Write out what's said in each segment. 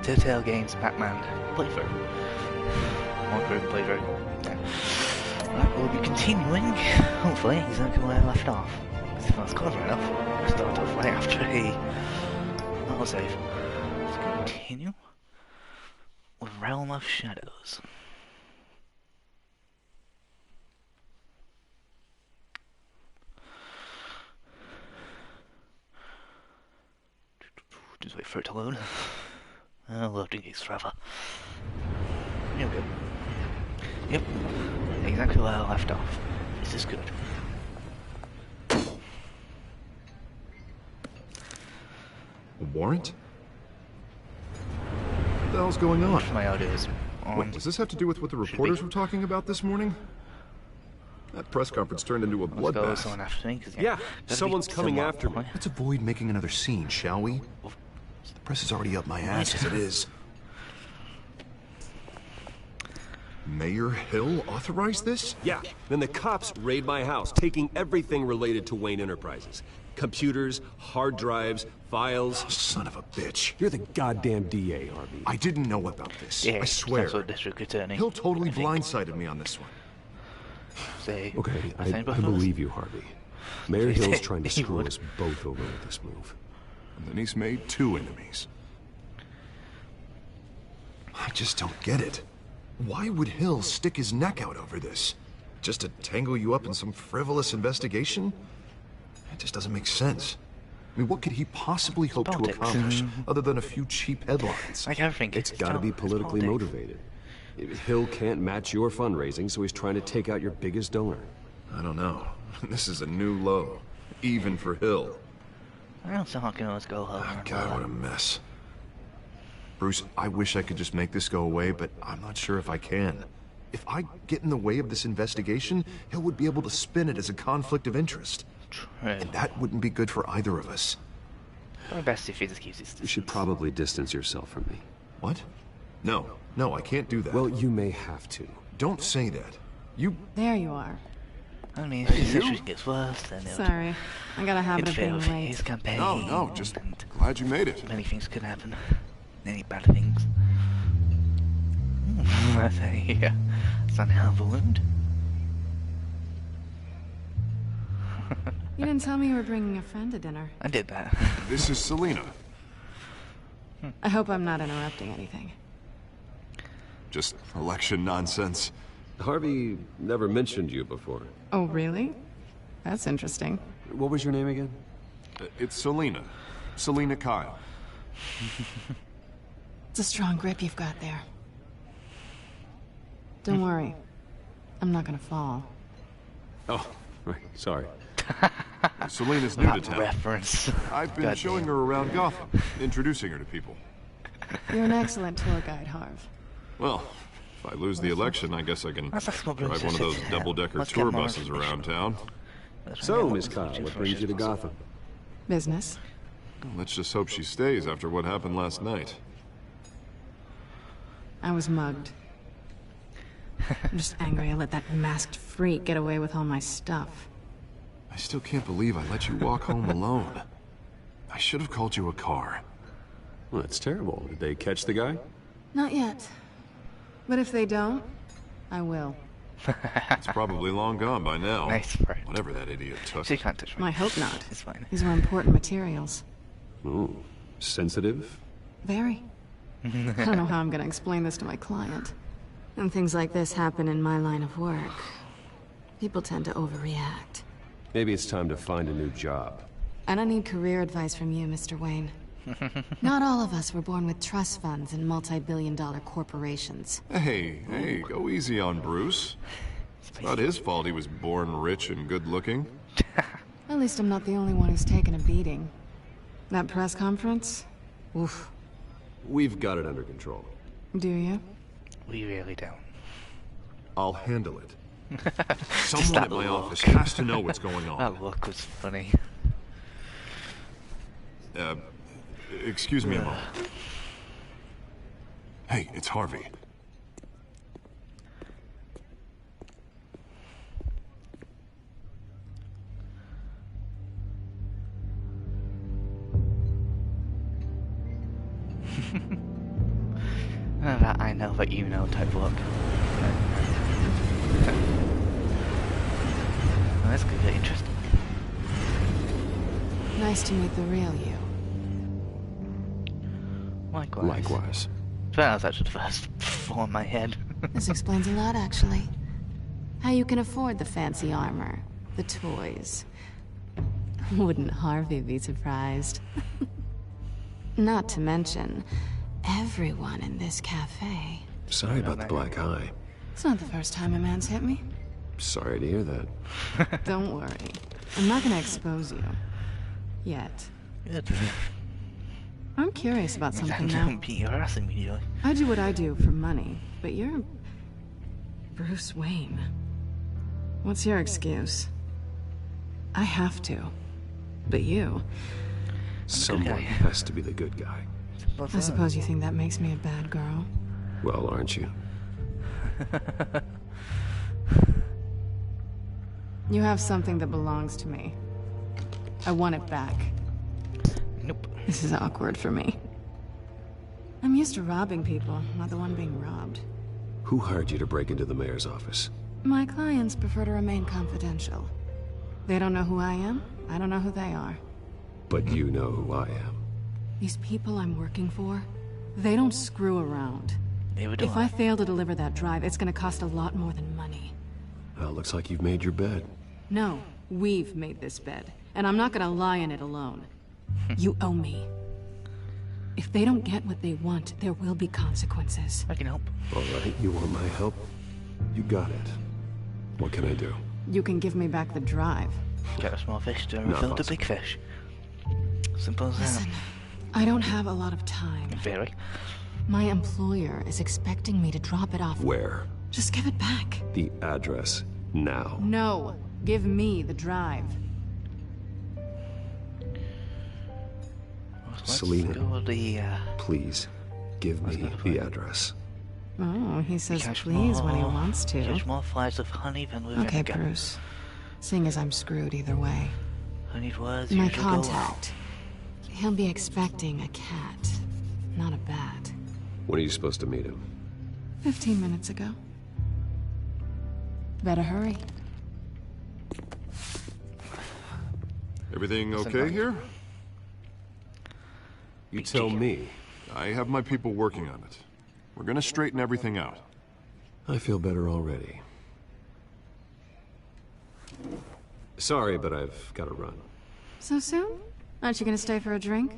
Telltales Games Batman playthrough. Playthrough. Yeah. Right, we'll be continuing, hopefully, exactly where I left off. If that's clever enough, we'll start off right after a autosave. Let's continue with Realm of Shadows. Just wait for it to load. Loading takes forever. Here we go. Yep, exactly where I left off. This is good. A warrant? What the hell's going on? My ideas. Wait, does this have to do with what the reporters were talking about this morning? That press conference turned into a bloodbath. Someone after me, 'cause, yeah, someone's coming after me. Let's avoid making another scene, shall we? The press is already up my ass as it is. Mayor Hill authorized this? Yeah, then the cops raid my house, taking everything related to Wayne Enterprises. Computers, hard drives, files. Oh, son of a bitch. You're the goddamn DA, Harvey. I didn't know about this. Yeah, I swear. District Attorney. Hill totally blindsided me on this one. Say, okay, I believe you, Harvey. Mayor Hill's trying to screw us both over with this move. And then he's made two enemies. I just don't get it. Why would Hill stick his neck out over this? Just to tangle you up in some frivolous investigation? It just doesn't make sense. I mean, what could he possibly hope to accomplish other than a few cheap headlines? Like everything. It's gotta be politically motivated. Hill can't match your fundraising, so he's trying to take out your biggest donor. I don't know. This is a new low. Even for Hill. I don't think I can always go home. Oh, God, what a mess. Bruce, I wish I could just make this go away, but I'm not sure if I can. If I get in the way of this investigation, Hill would be able to spin it as a conflict of interest. And that wouldn't be good for either of us. Probably best if he just keeps his distance. You should probably distance yourself from me. What? No, I can't do that. Well, you may have to. Don't say that. You... There you are. I mean, if the situation gets worse, then it'll... Sorry, I got a habit of being late. His campaign. No, just glad you made it. Many things could happen. Many bad things. That's a somehow ballooned. You didn't tell me you were bringing a friend to dinner. I did that. This is Selena. I hope I'm not interrupting anything. Just election nonsense. Harvey never mentioned you before. Oh, really? That's interesting. What was your name again? It's Selena. Selena Kyle. It's a strong grip you've got there. Don't worry. I'm not gonna fall. Oh, right. Sorry. Selena's new to town. Reference. I've been showing her around Gotham, introducing her to people. You're an excellent tour guide, Harv. Well, if I lose the election, I guess I can drive one of those double-decker tour buses around town. So, Miss Kyle, what brings you to Gotham? Business. Well, let's just hope she stays after what happened last night. I was mugged. I'm just angry I let that masked freak get away with all my stuff. I still can't believe I let you walk home alone. I should have called you a car. Well, that's terrible. Did they catch the guy? Not yet. But if they don't, I will. It's probably long gone by now. Nice, right. Whatever that idiot took. She can't touch me. I hope not. It's fine. These were important materials. Ooh, sensitive? Very. I don't know how I'm gonna explain this to my client. When things like this happen in my line of work, people tend to overreact. Maybe it's time to find a new job. I don't need career advice from you, Mr. Wayne. Not all of us were born with trust funds and multi-billion-dollar corporations. Hey, go easy on Bruce. It's not his fault he was born rich and good-looking. At least I'm not the only one who's taken a beating. That press conference? Oof. We've got it under control. Do you? We really don't. I'll handle it. Someone at my office has to know what's going on. That look was funny. Excuse me a moment. Hey, it's Harvey. That I know that you know type look. Well, that's gonna get interesting. Nice to meet the real you. Likewise. Likewise. That was actually the first thought in my head. This explains a lot, actually. How you can afford the fancy armor, the toys. Wouldn't Harvey be surprised? Not to mention, everyone in this cafe. Sorry about the black eye. It's not the first time a man's hit me. Sorry to hear that. Don't worry. I'm not gonna expose you. Yet. Good. I'm curious about something now. Don't be harassing me, Joey. I do what I do for money, but you're... Bruce Wayne. What's your excuse? I have to. But you... Someone has to be the good guy. I suppose you think that makes me a bad girl? Well, aren't you? You have something that belongs to me. I want it back. Nope. This is awkward for me. I'm used to robbing people, not the one being robbed. Who hired you to break into the mayor's office? My clients prefer to remain confidential. They don't know who I am, I don't know who they are. But you know who I am. These people I'm working for, they don't screw around. Neither do If I fail to deliver that drive, it's gonna cost a lot more than money. Well, looks like you've made your bed. No, we've made this bed, and I'm not gonna lie in it alone. You owe me. If they don't get what they want, there will be consequences. I can help. All right, you want my help? You got it. What can I do? You can give me back the drive. Get a small fish to Not refill the possible. big fish. Simple as that. Listen, I don't have a lot of time. Very. My employer is expecting me to drop it off. Where? Just give it back. The address. Now. No, give me the drive. Let's Selena. go with the, Please, give me the address. Oh, he says catch please when he more- wants to. Catch more flies of honey than with Okay, vinegar. Bruce. Seeing as I'm screwed either way. Honeyed words My usually go well. contact. He'll be expecting a cat, not a bat. When are you supposed to meet him? 15 minutes ago. Better hurry. Everything okay here? You tell me. I have my people working on it. We're gonna straighten everything out. I feel better already. Sorry, but I've got to run. So soon? Aren't you gonna stay for a drink?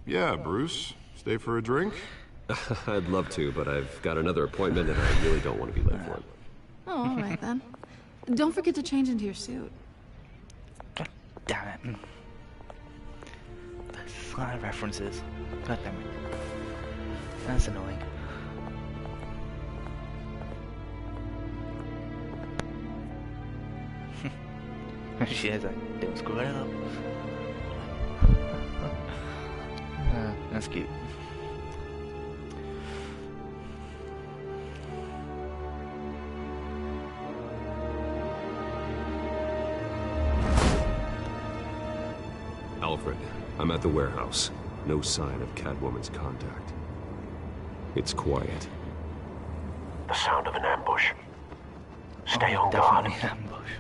Yeah, Bruce. Stay for a drink? I'd love to, but I've got another appointment and I really don't want to be late for it. Oh, all right then. Don't forget to change into your suit. God damn it. That's a lot of references. God damn it. That's annoying. She is like, don't screw it up. That's cute. Alfred, I'm at the warehouse. No sign of Catwoman's contact. It's quiet. The sound of an ambush. Stay on guard. Definitely ambush.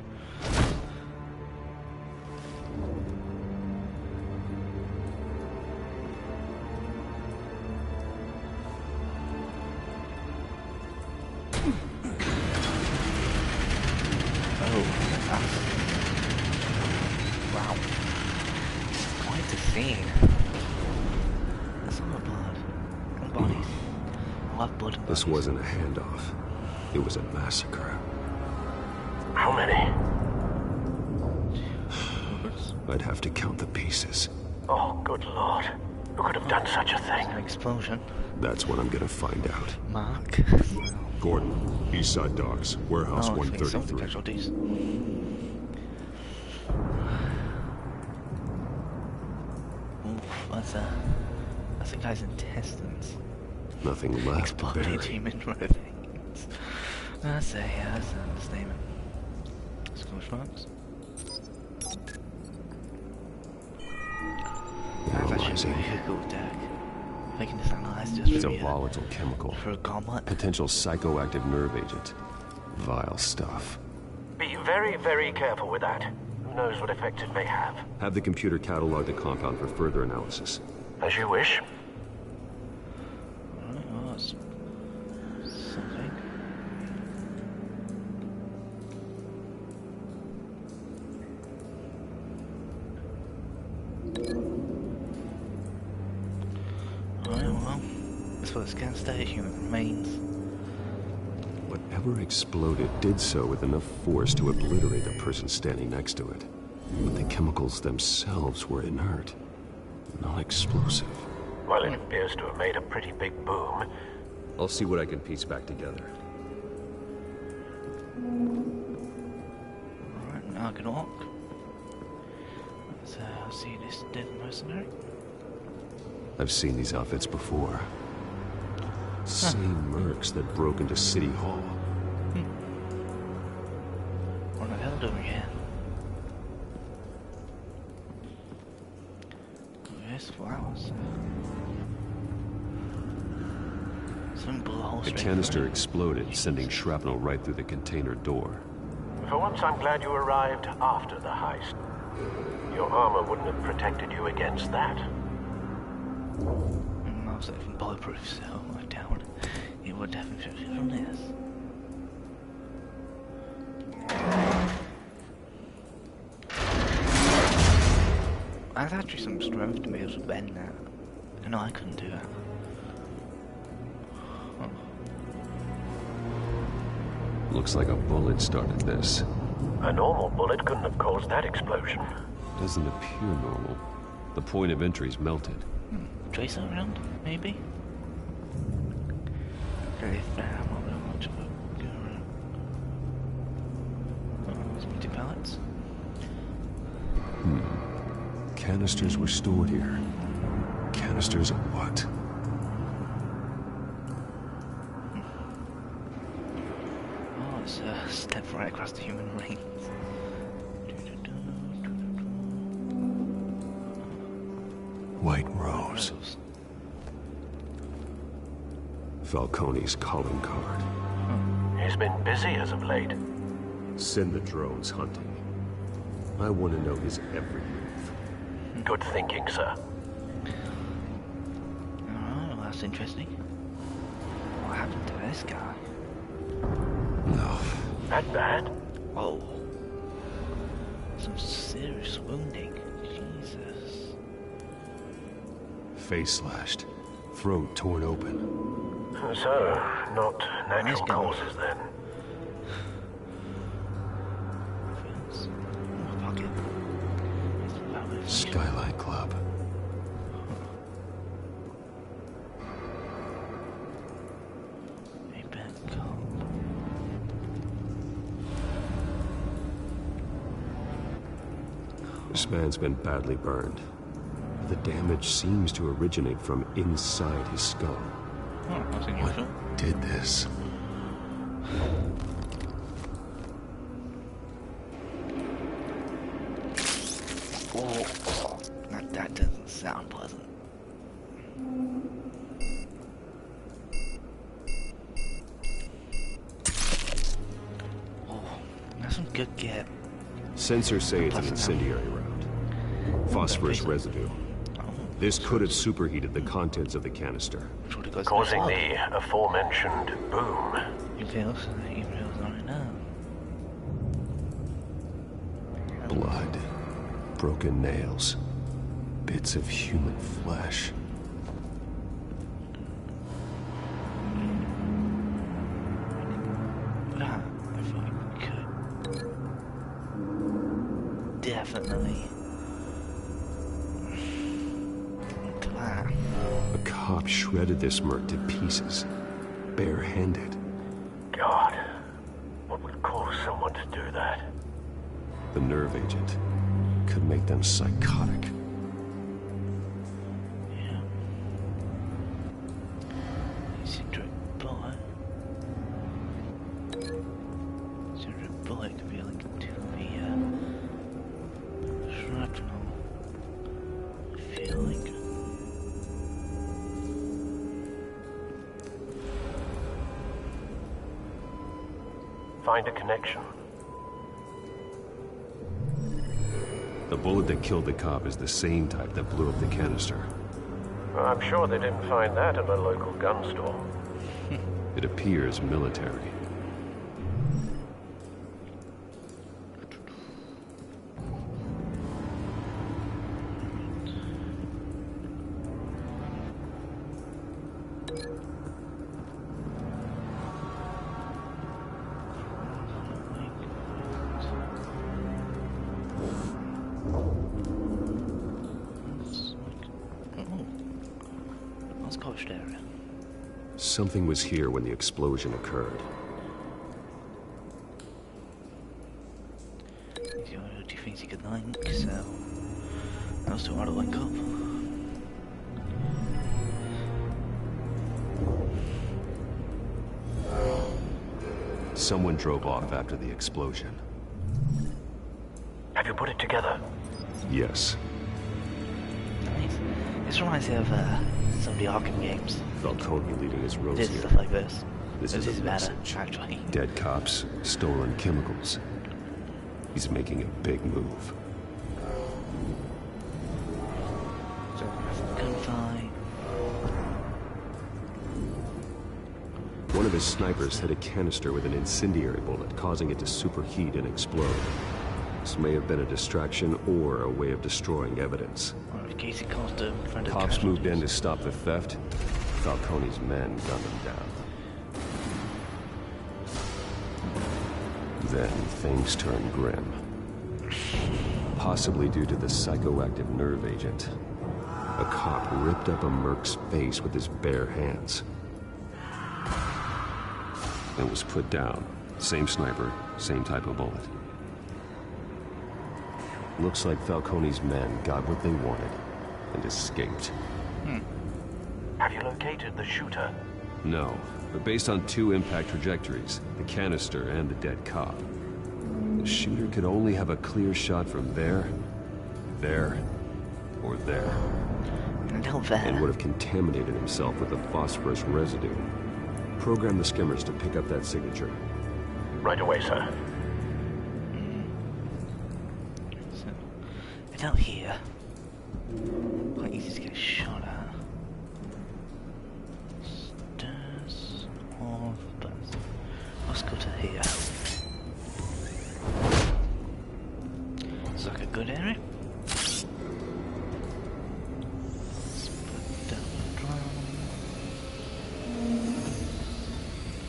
Wow. Quite a scene. That's all blood. And bodies. A lot of blood and This bodies. wasn't a handoff. It was a massacre. How many? I'd have to count the pieces. Oh, good lord. Who could have done such a thing? An explosion. That's what I'm gonna find out. Mark. Gordon, Eastside Docks, Warehouse Oh, it's some 133. casualties. Oof, that's a guy's intestines. Nothing left to Exploded bury. human remains. That's an understatement. Scotch marks. That's actually a Analyzing. very cool deck. They can just analyze just It's for a volatile chemical. for a goblet. Potential psychoactive nerve agent. Vile stuff. Be very, very careful with that. Who knows what effects it may have? Have the computer catalog the compound for further analysis. As you wish. Alright, well, that's something. Alright, well, this was can stay human remains. Whatever exploded did so with enough force to obliterate the person standing next to it. But the chemicals themselves were inert, not explosive. Well, it appears to have made a pretty big boom. I'll see what I can piece back together. Alright, now I can walk. So I'll see this dead mercenary. I've seen these outfits before. Same mercs that broke into City Hall. What the hell doing here? Yes, flowers. Some bullet holes. The canister exploded, sending shrapnel right through the container door. For once, I'm glad you arrived after the heist. Your armor wouldn't have protected you against that. I was even bulletproof, so I doubt it would have infected from this. That's actually some strength to be able to bend that. I know I couldn't do that. Huh. Looks like a bullet started this. A normal bullet couldn't have caused that explosion. Doesn't appear normal. The point of entry's melted. Trace around, maybe? Okay, I'm not really much of a go around. Some empty pallets. Canisters were stored here. Canisters of what? Oh, it's a step right across the human range. White Rose. Falcone's calling card. He's been busy as of late. Send the drones hunting. I want to know his every move. Good thinking, sir. Alright, well that's interesting. What happened to this guy? No. That bad? Whoa. Some serious wounding. Jesus. Face slashed. Throat torn open. So, not natural Nice guy. causes then. Friends. In my pocket. It's about this. Skyline Club. A bad cop. This man's been badly burned. The damage seems to originate from inside his skull. Oh, that's unusual. What did this? Oh, that doesn't sound pleasant. Oh, that's some good get. Sensors say it's an incendiary round. Phosphorus residue. This could have superheated the contents of the canister. Causing the aforementioned boom. It feels not enough. Blood. Broken nails. Bits of human flesh. Ah, if I could. Definitely. To that. A cop shredded this merc to pieces. Barehanded. God, what would cause someone to do that? The nerve agent could make them psychotic. Yeah. Citric bullet. Citric bullet could be linked to the shrapnel. I feel like. find a connection. The bullet that killed the cop is the same type that blew up the canister. I'm sure they didn't find that in a local gun store. It appears military. Something was here when the explosion occurred. Do things you could link, so that was too hard to link up. Someone drove off after the explosion. Have you put it together? Yes. Nice. This reminds me of some of the Arkham games. Falcone leading his rose Did here. stuff like this. This This is is a better, message. actually. Dead cops, stolen chemicals. He's making a big move. So, gunfight. One of his snipers hit a canister with an incendiary bullet, causing it to superheat and explode. This may have been a distraction or a way of destroying evidence. Or in case it caused a friend of Cops moved in to casualties. stop the theft. Falcone's men gunned him down. Then things turned grim. Possibly due to the psychoactive nerve agent. A cop ripped up a merc's face with his bare hands. And was put down. Same sniper, same type of bullet. Looks like Falcone's men got what they wanted and escaped. Have you located the shooter? No, but based on two impact trajectories, the canister and the dead cop, the shooter could only have a clear shot from there, or there, No and fair. would have contaminated himself with the phosphorus residue. Program the skimmers to pick up that signature. Right away, sir. So, it's out here. Quite easy to get shot at. Stairs of bus. Let's go to here. It's like a good area. Let's put down the drum.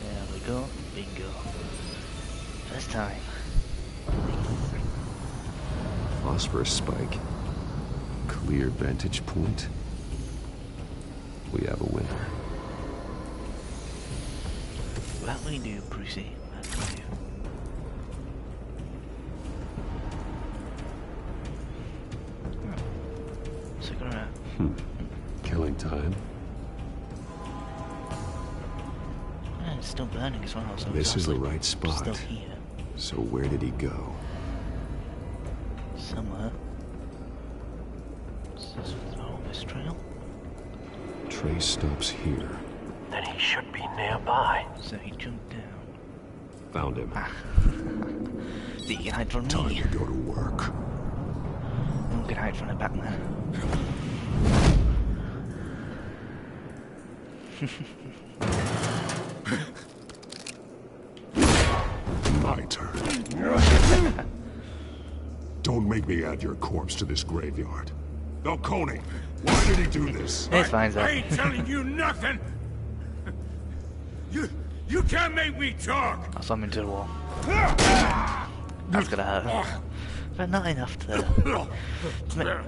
There we go. Bingo. First time. Phosphorus spike. Clear vantage point. We have a winner. That we do, Brucey. That we do. Second round. Killing time. And it's still burning as well, so This it's is the actually right spot. Still here. So where did he go? Somewhere. This is all this trail. Trace stops here. Then he should be nearby. So he jumped down. Found him. So you can hide from Time me. to go to work. No one can hide from the Batman. My turn. Don't make me add your corpse to this graveyard. Falcone, why did he do this? It's fine, I Zach. ain't telling you nothing. You can't make me talk. I'll slam him into the wall. That's gonna hurt. But not enough to...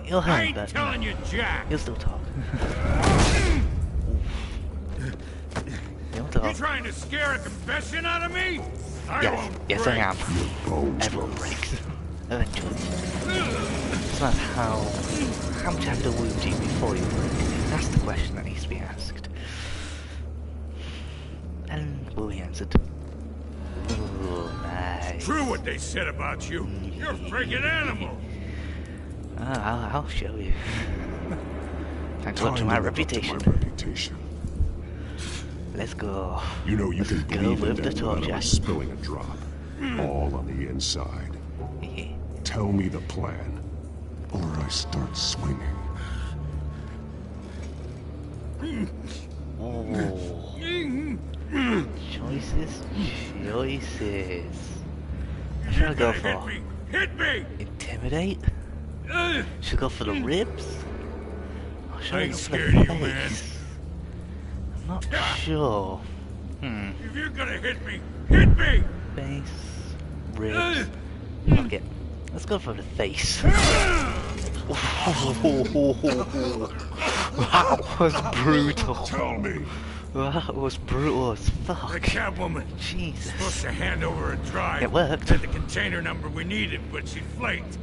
You'll I hurt, ain't but telling you jack. you'll still talk. You'll You talk. trying to scare a confession out of me? I Yes, won't yes I break. am. Bones Everyone will breaks. Eventually. So that's how much I have to wound you before you break? That's the question that needs to be asked. And will be answered. Oh, nice. True what they said about you. You're a freaking animal. I'll show you. Thanks Time to to my live up to reputation. my reputation. Let's go. You know you can Go breathe with in the that blood torture. without spilling a drop. all on the inside. Tell me the plan, or I start swinging. Oh. Choices. What should I go for? Hit me! Intimidate? Should I go for the ribs? Or should I I ain't go for scared the of you, man. face? I'm not sure. If you're gonna hit me, hit me! Face, ribs. Fuck it. Let's go for the face. That was brutal. Tell me! That was brutal as The fuck. Catwoman Jesus. supposed to hand over a drive. It worked. Had the container number we needed, but she flaked.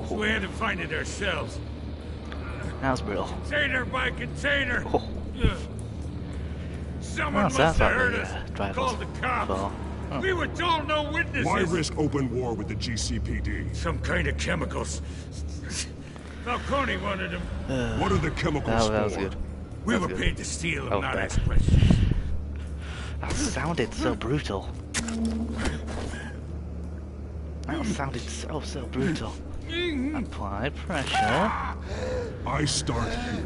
So we had to find it ourselves. That was brutal. Container by container. Oh. Someone Well, must sounds have like heard the, us. drive Called was the cops. full. Oh. We were told no witnesses. Why risk open war with the GCPD? Some kind of chemicals. Falcone wanted them. What are the chemicals That was for? good. We That's were good. paid to steal and Oh, not bad. ask questions. That sounded so brutal. That sounded so brutal. Apply pressure. I start here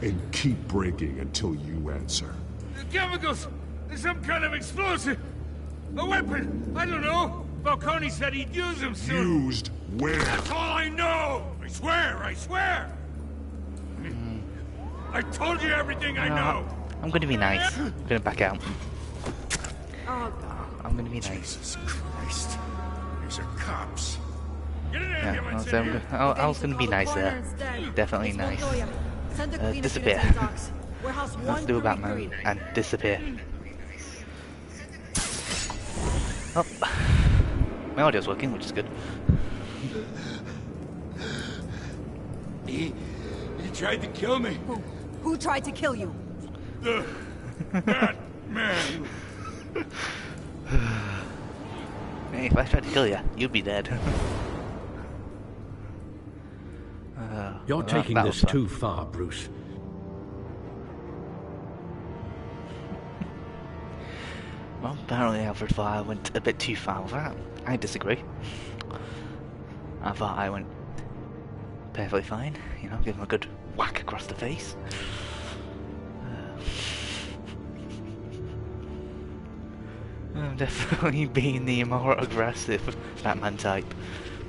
and keep breaking until you answer. The chemicals! There's some kind of explosive! A weapon! I don't know! Falcone said he'd use them soon! Used where? That's all I know! I swear! I told you everything I know! I'm gonna be nice. I'm gonna back out. Oh, I'm gonna be nice. Jesus Christ. These are cops. Get in there, Yeah, get my I was gonna be nice there. Definitely nice. Disappear. Let's do a Batman and disappear. Oh, my audio's working, which is good. He tried to kill me. Who tried to kill you? The Batman. Hey, if I tried to kill you, you'd be dead. You're taking that this was fun. too far, Bruce. Well, apparently Alfred Fire went a bit too far with that. I disagree. I thought I went perfectly fine. You know, give him a good whack across the face. I'm definitely being the more aggressive Batman type.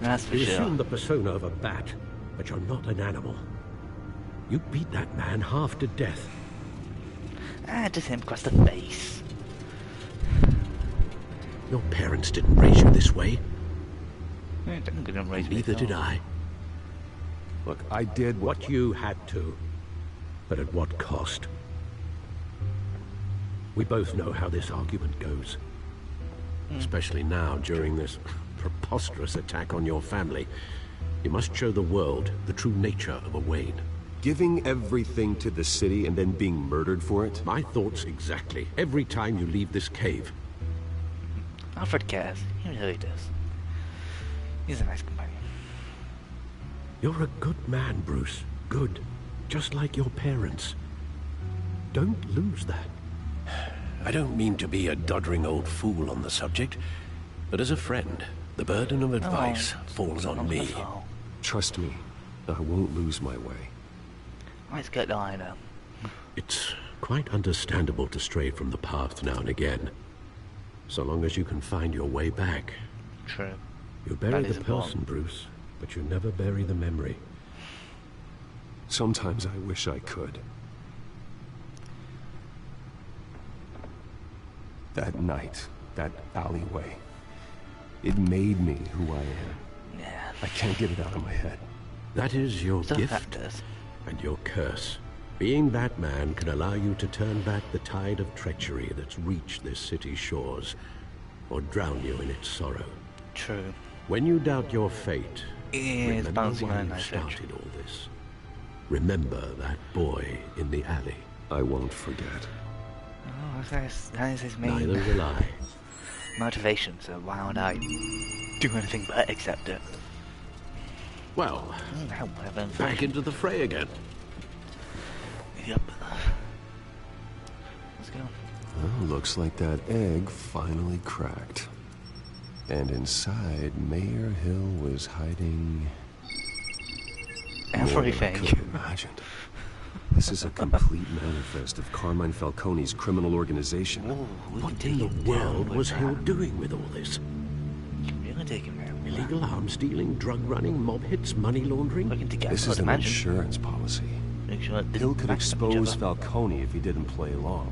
That's for You sure. assume the persona of a bat, but you're not an animal. You beat that man half to death. Just him across the face. Your parents didn't raise you this way. Didn't raise me Neither at did all. I. Look, I did What you had to, but at what cost? We both know how this argument goes. Especially now, during this preposterous attack on your family. You must show the world the true nature of a Wayne. Giving everything to the city and then being murdered for it? My thoughts exactly. Every time you leave this cave. Alfred cares. He really does. He's a nice companion. You're a good man, Bruce. Good. Just like your parents. Don't lose that. I don't mean to be a doddering old fool on the subject, but as a friend, the burden of advice falls on me. Trust me, I won't lose my way. Let's get the liner. It's quite understandable to stray from the path now and again. So long as you can find your way back. True. You bury That is the person, important. Bruce, but you never bury the memory. Sometimes I wish I could. That night, that alleyway, it made me who I am. Yeah. I can't get it out of my head. That is your Stuff gift factors. and your curse. Being that man can allow you to turn back the tide of treachery that's reached this city's shores, or drown you in its sorrow. True. When you doubt your fate, Is remember bouncing why on a you nice started all this. Remember that boy in the alley. I won't forget. Oh, that is his main Neither will I. motivation, so why would I do anything but accept it? Well, No, whatever. back into the fray again. Yep. Let's go. Well, looks like that egg finally cracked. And inside, Mayor Hill was hiding... everything. More than I could have imagined. This is a complete manifest of Carmine Falcone's criminal organization. Ooh, What in the world was Hill doing with all this? You're gonna take him down. Illegal arms dealing, drug running, mob hits, money laundering? Looking to get This is an insurance policy. Make sure it Hill didn't could back up each expose other. Falcone if he didn't play along.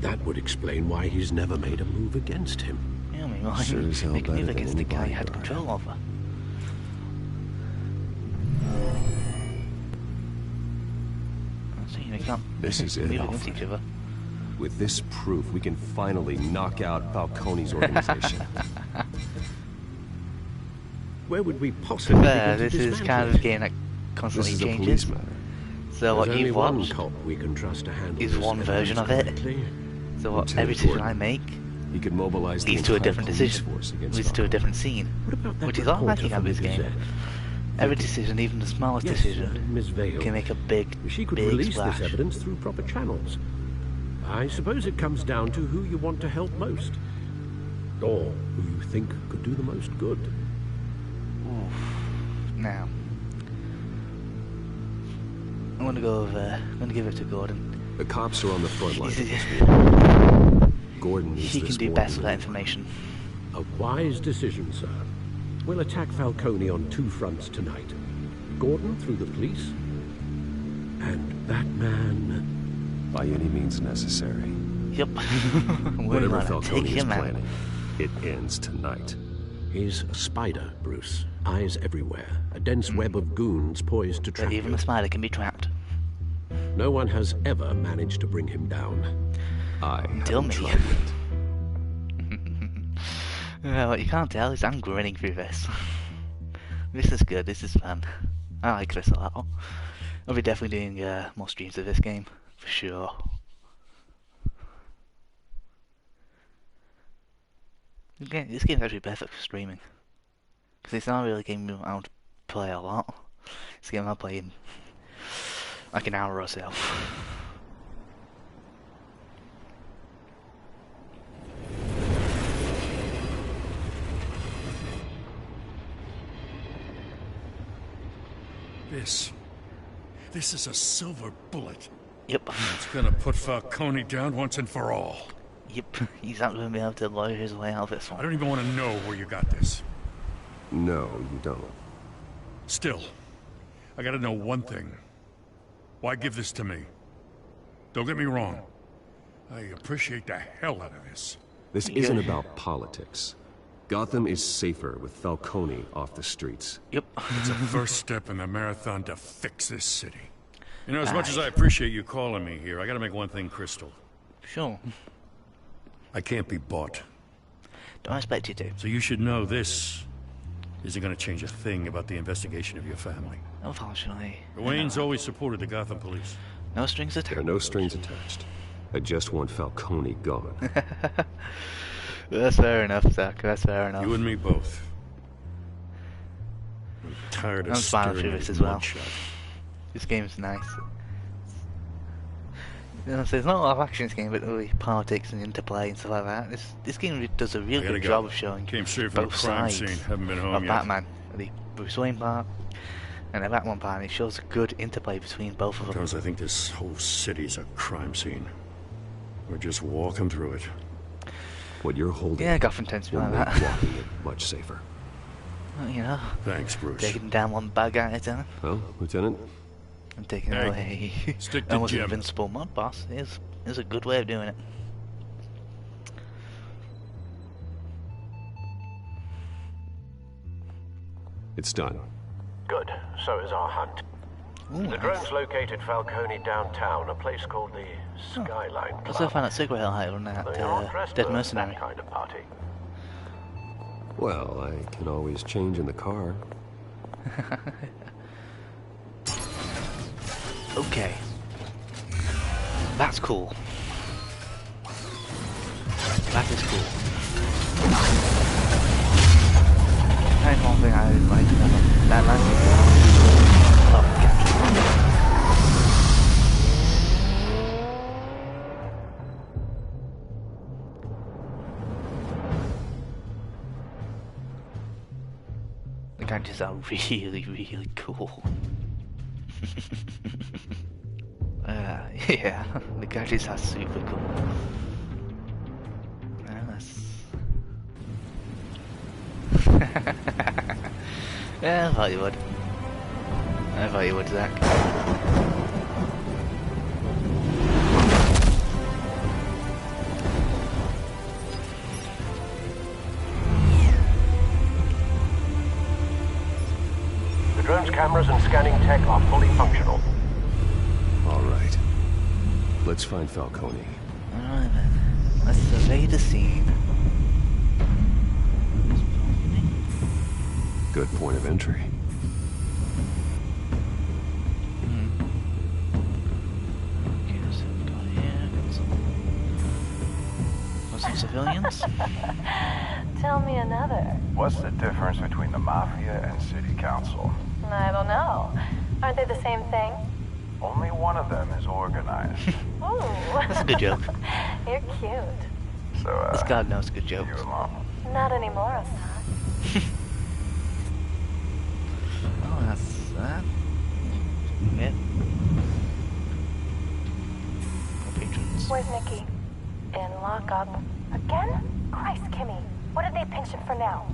That would explain why he's never made a move against him. Yeah, I mean, well, Sure as hell make a better move than against the guy any he had bodyguard. control over. So, you know, you can't This is it, move against Alfred. each other. With this proof, we can finally knock out Falcone's organization. Where would we possibly Fair, begin to this is dismantle kind of it? a game that This constantly is a changes. police matter. So what There's only you've one watched cop we can trust to handle is this one evidence version of it. correctly. So what Lieutenant every decision Gordon. I make He could mobilize the leads to a entire different police decision, force against leads to a Falcone. different scene, What about that which is reporter automatic from on this the game. Gazette? Every decision, even the smallest Yes, decision, Miss Vale. can make a big, She could big release splash. this evidence through proper channels. I suppose it comes down to who you want to help most. Or who you think could do the most good. Now, I'm gonna go over. I'm gonna give it to Gordon. The cops are on the front line. He's- of this war. Gordon needs He this can do more best than with that anyone. information. A wise decision, sir. We'll attack Falcone on two fronts tonight. Gordon through the police, and Batman... By any means necessary. Yep. We're Whatever gonna Falcone take is him out. planning, it ends tonight. He's a spider, Bruce. Eyes everywhere. A dense web of goons poised to But trap even you. a spider can be trapped. No one has ever managed to bring him down. I Until haven't me. tried yet. Well, what you can't tell is I'm grinning through this. This is good. This is fun. I like this a lot. I'll be definitely doing more streams of this game for sure. This game's actually perfect for streaming because it's not really a game I would play a lot. It's a game I'll play in like an hour or so. This is a silver bullet. Yep. It's gonna put Falcone down once and for all. Yep. He's not going to be able to lawyer his way out of this I one. don't even want to know where you got this. No, you don't. Still, I gotta know one thing. Why give this to me? Don't get me wrong. I appreciate the hell out of this. This Yeah. isn't about politics. Gotham is safer with Falcone off the streets. Yep. It's a first step in the marathon to fix this city. You know, as much as I appreciate you calling me here, I gotta make one thing crystal. Sure. I can't be bought. Don't expect you to. So you should know this isn't gonna change a thing about the investigation of your family. Unfortunately. Wayne's always supported the Gotham police. No strings There are attached. no strings attached. I just want Falcone gone. That's fair enough, Zach. That's fair enough. You and me both. I'm tired of I'm fine staring with at this his as well. mugshot. This game's nice. You know, so there's not a lot of action in this game, but really politics and interplay and stuff like that. This game really does a real I gotta good go. job of showing Came straight from both a crime sides scene. Haven't been home of yet. Batman. The Bruce Wayne part and the Batman part. And it shows a good interplay between both of them. Sometimes I think this whole city's a crime scene. We're just walking through it. What you're holding Yeah, Gotham tends to be will like make that. walking it much safer. Well, you know, Thanks, Bruce. taking down one bad guy at a time Well, Lieutenant, and taking Hey, away stick to almost Jim. invincible mob boss is a good way of doing it. it's done. Good. So is our hunt. Ooh, The nice. drones located Falcone downtown, a place called the Skyline Also Club. found that cigarette lighter on that They aren't dressed Dead for Mercenary. that kind of party. Well, I can always change in the car. Okay. That's cool. That is cool. That's one thing I would like to know. That last gadgets are really, really cool. Yeah, the gadgets are super cool. Yeah, I thought you would. I thought you would, Zach. The drone's cameras and scanning tech are fully functional. All right. Let's find Falcone. Alright then. Let's survey the scene. Good point of entry. Okay, so we've got here, got some civilians. Tell me another. What's the difference between the Mafia and City Council? I don't know. Aren't they the same thing? Only one of them is organized. Ooh. That's a good joke. You're cute. So, This God knows good jokes. you along? Not anymore, I'm not. Oh, that's that. Yeah. No patrons. Where's Nikki? In lockup. Again? Christ, Kimmy. What did they pinch him for now?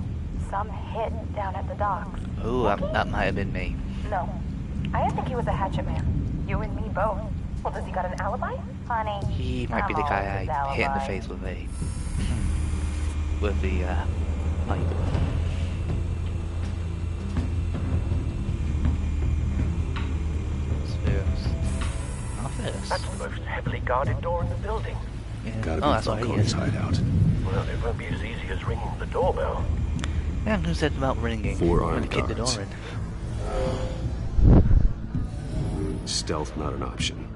Some hit down at the docks. Oh, that might have been me. No. I didn't think he was a hatchet man. You and me both. Well, does he got an alibi? Honey. He might be the guy I hit in the face with a... with the, pipe. Office. That's the most heavily guarded door in the building. Yeah. Gotta Oh, be that's why he Falcone's is. hideout. Well, it won't be as easy as ringing the doorbell. Yeah, who said about ringing? Four When armed to kick the guards. door in. Stealth not an option.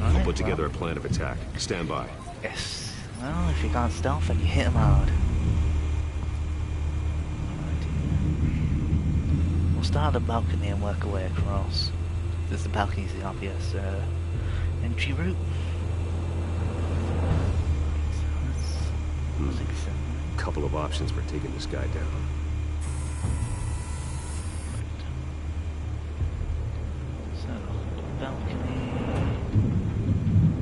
Right, I'll put together a plan of attack. Stand by. Yes. Well, if you can't stealth, then you hit him hard. We'll start at the balcony and work our way across. This the balcony's the obvious entry route. Couple of options for taking this guy down. So, balcony.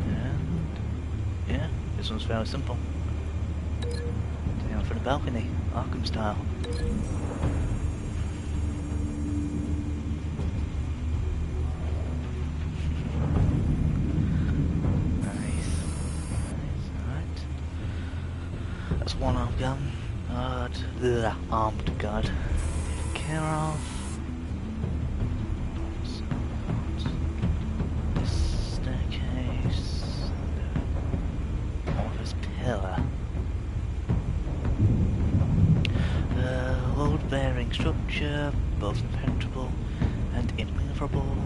And yeah, this one's fairly simple. Down for the balcony, Arkham style. One armed gun, the armed guard taken care of. So, this staircase, office pillar, load-bearing structure, both impenetrable and immovable.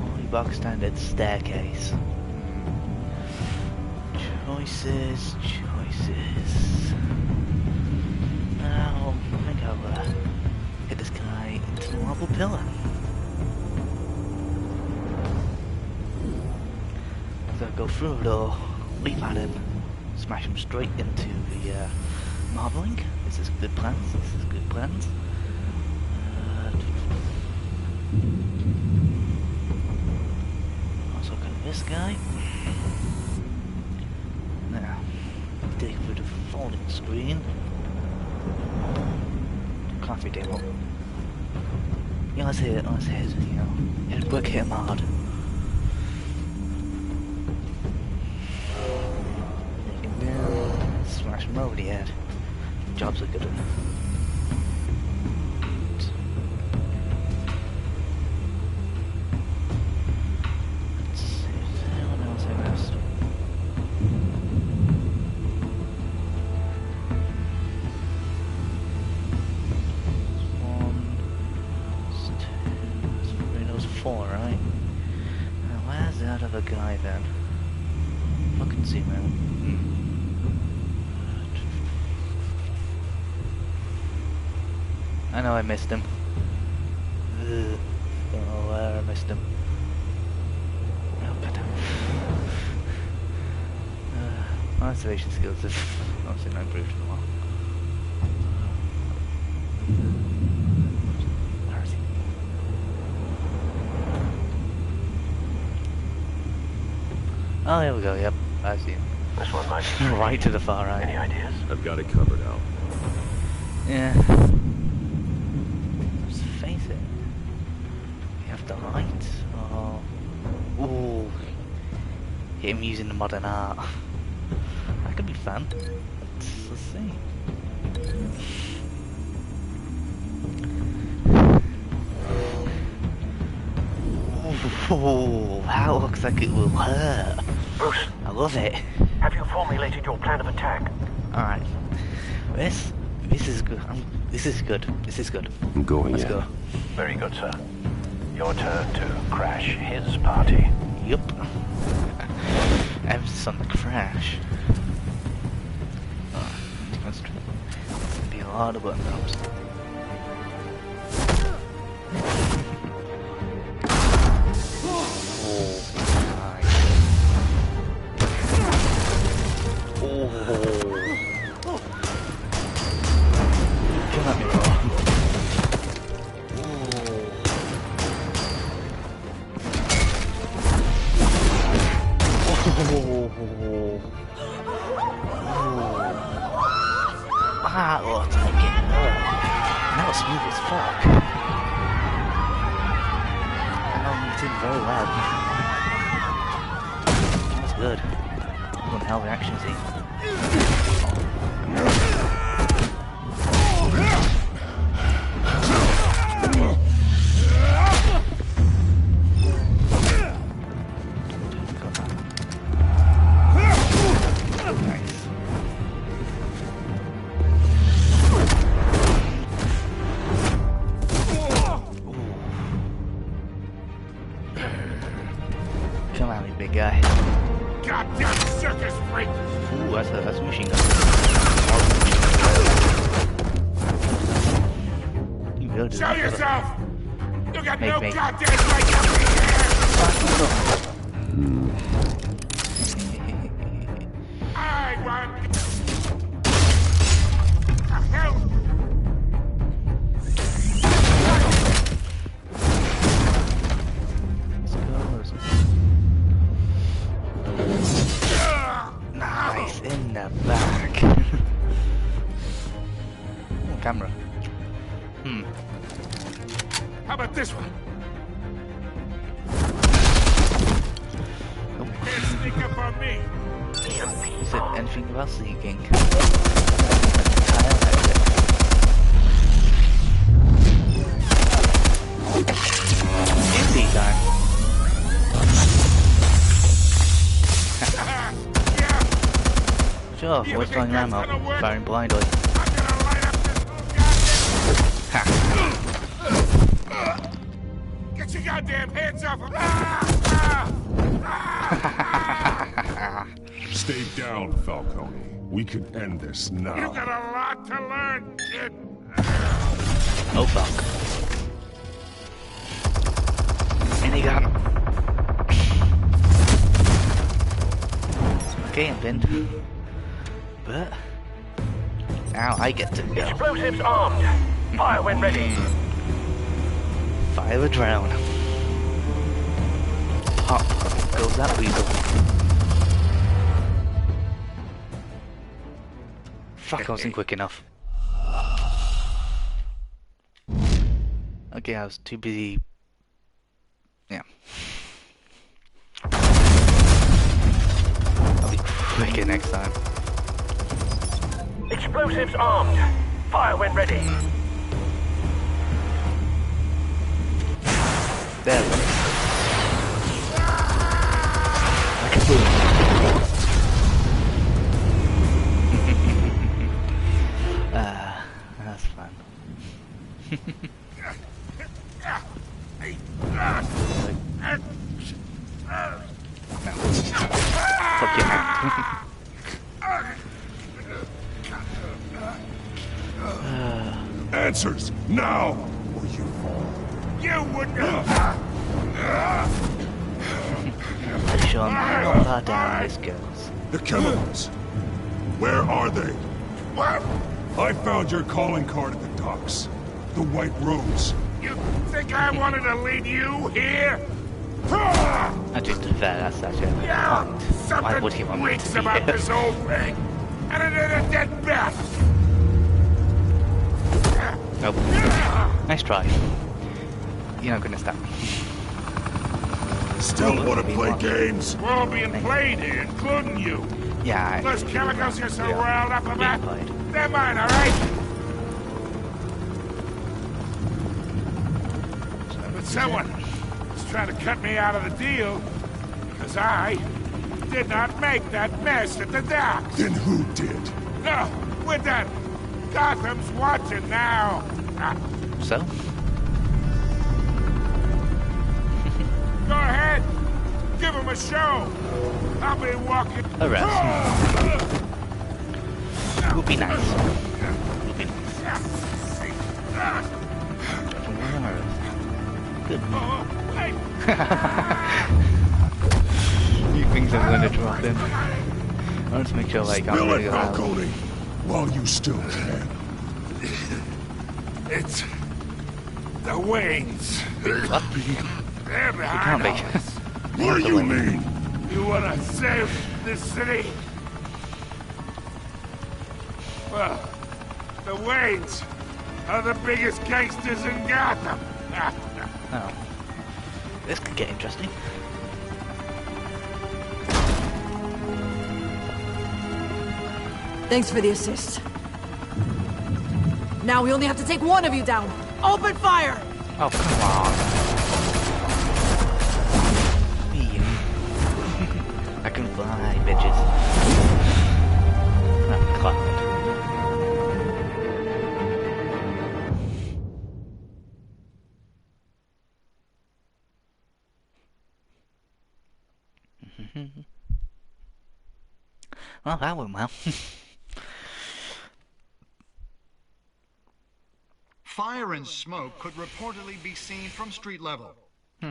Only box standard staircase. Choices. Now, I think I'll hit this guy into the marble pillar. So I'll go through the door, leap at him, smash him straight into the marbling. This is good plans. Also got this guy. Now, dig through the folding screen. Coffee table. Yeah, let's hit, you know, work him hard. Take him down, smash him over the head. Jobs are good enough. Let's see if anyone else I missed. Four, right? Now, where's that other guy then? Fucking see, man. I know I missed him. Ugh. Don't know where I missed him. Oh, goddamn. My observation skills have obviously not improved in a while. Oh, here we go, yep. I see him. This one might be Right to the far right. Any ideas? I've got it covered, Al. Yeah. Let's face it. You have the light. Oh. Ooh. Him using the modern art. That could be fun. Let's see. Oh, that looks like it will hurt. Bruce, I love it. have you formulated your plan of attack? Alright. This is good. This is good. This is good. I'm going Let's in. go. Very good, sir. Your turn to crash his party. Yup. Emphasis on the crash. Oh, concentrate. There's be a lot of button knobs. Wow, oh, it's like getting hurt. That was smooth as fuck. It did very well. That's good. One hell of an action scene. Come at me, big guy. Goddamn circus freak! Ooh, that's a machine gun. You really do. Show yourself! You got Make no me. goddamn right to be here! I want... The hell? Nice, in the back. Ooh, camera. How about this one? Can't sneak up on me! Is it anything about seeking? Easy time. Sure, what's going on now? Firing blindly. Get your goddamn hands off him! Stay down, Falcone. We can end this now. You got a lot to learn, kid! Oh fuck. Minigun. Okay, I'm pinned. But now I get to go. Explosives armed. Fire when ready. Fire a drone. Pop goes that weasel. Fuck, I wasn't quick enough. Okay, I was too busy. Yeah. I'll be quicker next time. Explosives armed. Fire when ready. There we go. Like a boom. That's fun. Fuck your hand. Answers, now! Or you fall. You wouldn't Pretty sure how far down this goes. The chemicals. Where are they? What? I found your calling card at the docks. The White Rose. You think I wanted to lead you here? I just did that, that's actually a point. Why would he Something want me to reeks be about here? this whole thing. And it is a dead bat. Nope. Nice try. You're not gonna stop me. Still want to play games? We're all being played here, including you. Yeah, Those chemicals you're so riled up about, played. they're mine, alright? But someone is trying to cut me out of the deal because I did not make that mess at the docks. Then who did? No, we're done. Gotham's watching now. So? Go ahead. Give him a show. I'll be walking. Arrest. Would be nice. Would be nice. From where on earth? Good. You think I'm gonna drop him? I want to make sure like I'm Spill gonna it, go out. Falcone, while you still can. It's the Waynes. What? They're It behind can't be. all this. What do you mean? You wanna save this city? Well, the Waynes are the biggest gangsters in Gotham. Oh. This could get interesting. Thanks for the assist. Now we only have to take one of you down. Open fire! Oh, come on. Me. I can fly, bitches. I'm cloud. Well, that went well. Fire and smoke could reportedly be seen from street level.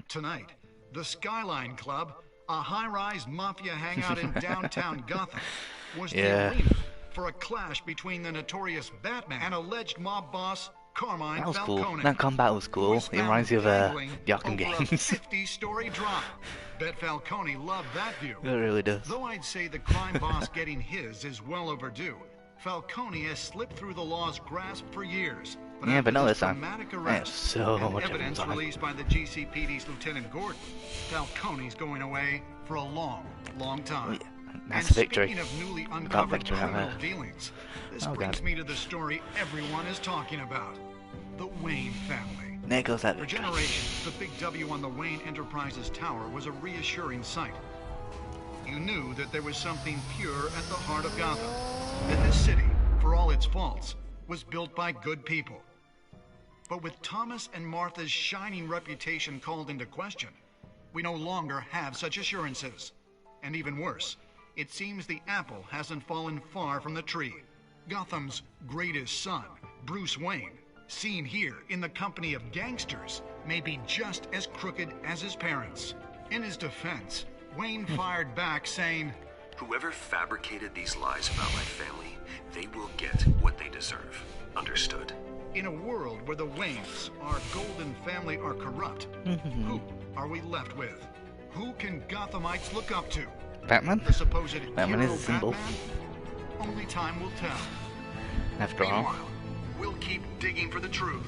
Tonight, the Skyline Club, a high-rise mafia hangout in downtown Gotham, was the arena for a clash between the notorious Batman and alleged mob boss Carmine That was Falcone. cool. That combat was cool. It reminds me of the Arkham games. 50-story drop. Bet Falcone loved that view. It really does. Though I'd say the crime boss getting his is well overdue, Falcone has slipped through the law's grasp for years. Yeah, but not this time. Dramatic I have arrest so and much evidence time. released by the GCPD's Lieutenant Gordon, Falcone's going away for a long, long time. That's And a victory. speaking of newly Got uncovered victory out criminal there. dealings, this Oh, brings God. me to the story everyone is talking about: the Wayne family. There goes that For victory. generations, the big W on the Wayne Enterprises tower was a reassuring sight. You knew that there was something pure at the heart of Gotham. That this city, for all its faults, was built by good people. But with Thomas and Martha's shining reputation called into question, we no longer have such assurances. And even worse, it seems the apple hasn't fallen far from the tree. Gotham's greatest son, Bruce Wayne, seen here in the company of gangsters, may be just as crooked as his parents. In his defense, Wayne fired back saying, "Whoever fabricated these lies about my family, they will get what they deserve. Understood?" in a world where the Waynes, our golden family, are corrupt, who are we left with? Who can Gothamites look up to? Batman? The supposed Batman hero is a symbol. Batman? Only time will tell. After all. Meanwhile, we'll keep digging for the truth.